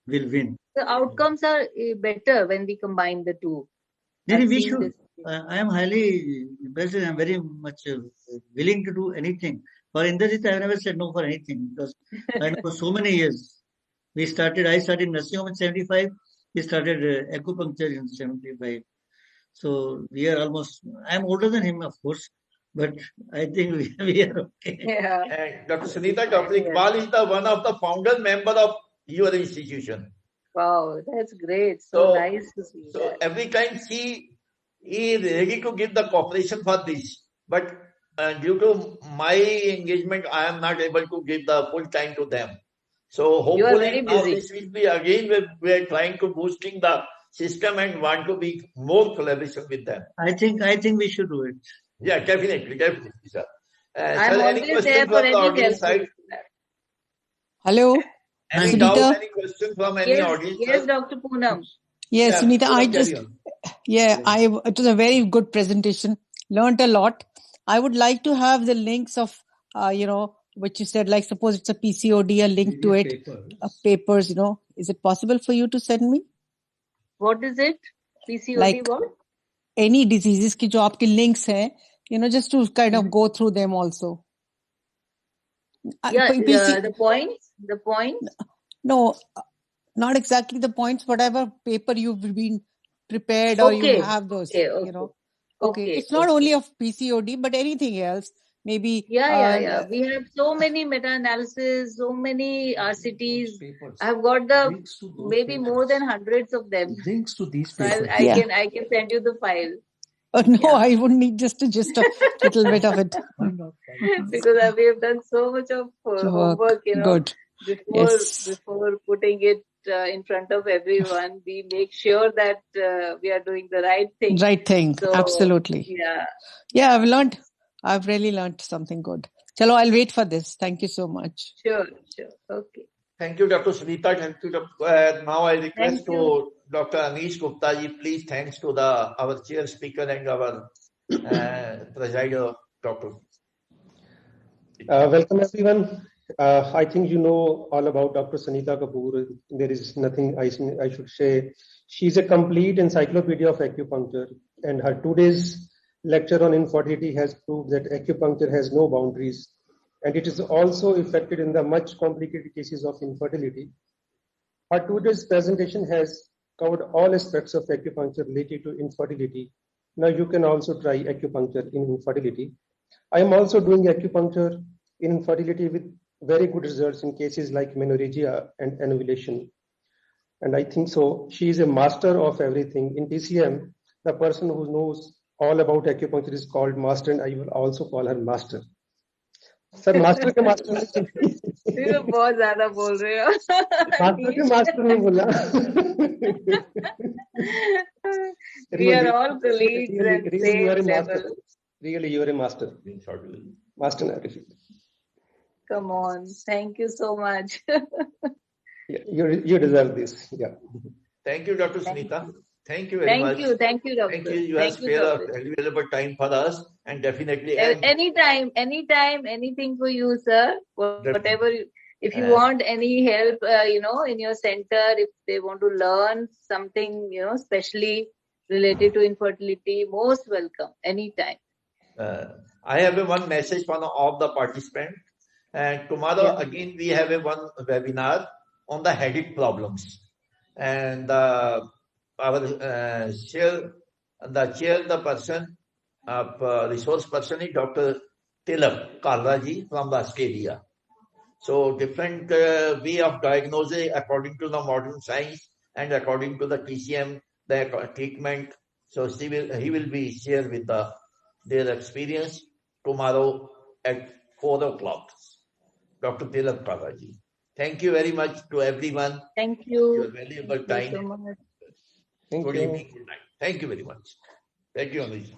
we'll win. The outcomes are better when we combine the two. Then we should. I am highly impressed. I am very much willing to do anything. For Indrajit, I have never said no for anything, because I know for so many years. I started nursing home in 75. We started acupuncture in 75. So we are almost, I am older than him, of course, but I think we are okay. Yeah. And Dr. Sunita, Dr. Iqbal is one of the founder member of your institution. Wow, that's great. So So- nice to see So that. every time she is ready to give the cooperation for this, but due to my engagement, I am not able to give the full time to them. So You are hopefully very now busy. this will be again we are trying to boosting the system and want to be more collaboration with them. I think we should do it. Yeah, definitely, sir. I'm Sir, any always there question for from the any audience help. side? Hello. Any Sunita? doubt, any question from any Yes, audience? yes, sir? Dr. Poonam. Yes, Yeah, Sunita, I Poonam, just, carry on. it was a very good presentation. Learned a lot. I would like to have the links of, what you said, like suppose it's a PCOD, a link to it, papers, is it possible for you to send me? What is it? PCOD Like- what? Any diseases ki jo aapke links hai, just to kind of go through them also. Yeah, PC the points. No, not exactly the points, whatever paper you've been prepared or you Okay, have those, okay. Okay. It's not only of PCOD, but anything else. Maybe. Yeah. We have so many meta-analysis, so many RCTs. Papers. I've got the Links to those maybe papers. more than hundreds of them. Links to these So papers. I can send you the file No, Yeah. I wouldn't need just a little bit of it. because we have done so much of homework, Good. before putting it in front of everyone. We make sure that we are doing the right thing. Right thing. So, Absolutely. Yeah. Yeah, I've really learned something good. Chalo, I'll wait for this. Thank you so much. Sure. Okay. Thank you, Dr. Sunita. Thank you, now I request Thank you. to Dr. Anish Gupta ji, please thanks to our chair speaker and our presider, Dr. Welcome everyone. I think you know all about Dr. Sunita Kapoor. There is nothing I should say. She's a complete encyclopedia of acupuncture, and her today's lecture on infertility has proved that acupuncture has no boundaries, and it is also effective in the much complicated cases of infertility. Her today's presentation has covered all aspects of acupuncture related to infertility. Now you can also try acupuncture in infertility. I am also doing acupuncture in infertility with very good results in cases like menorrhagia and anovulation. And I think so. She is a master of everything. In TCM, the person who knows all about acupuncture is called master, and I will also call her master. Sir, master के master You बहुत ज़्यादा बोल रहे हो. master के master नहीं बोला. We are all colleagues Really, at you same are a level. master. Really, you are a master. Master in everything. Come on. Thank you so much. Yeah, you deserve this. Yeah. Thank you, Dr. Sunita. Thank you very much. Thank you, doctor. Thank you. You have spared a valuable time for us, and definitely. Anytime, anything for you, sir. Whatever. If you Uh, want any help, in your center, if they want to learn something, especially related to infertility, most welcome. Anytime. I have one message for all the participants. And tomorrow again we have one webinar on the headache problems. And our chairperson of resource person is Dr. Tilak Kalraji from Australia. So different way of diagnosis according to the modern science and according to the TCM, the treatment. So he will be shared with their experience tomorrow at 4 o'clock. Dr. Tilak Kalraji. Thank you very much to everyone. Thank you. Your valuable time. Thank you so much. Thank Good you. evening, good night. Thank you very much. Thank you, Anish.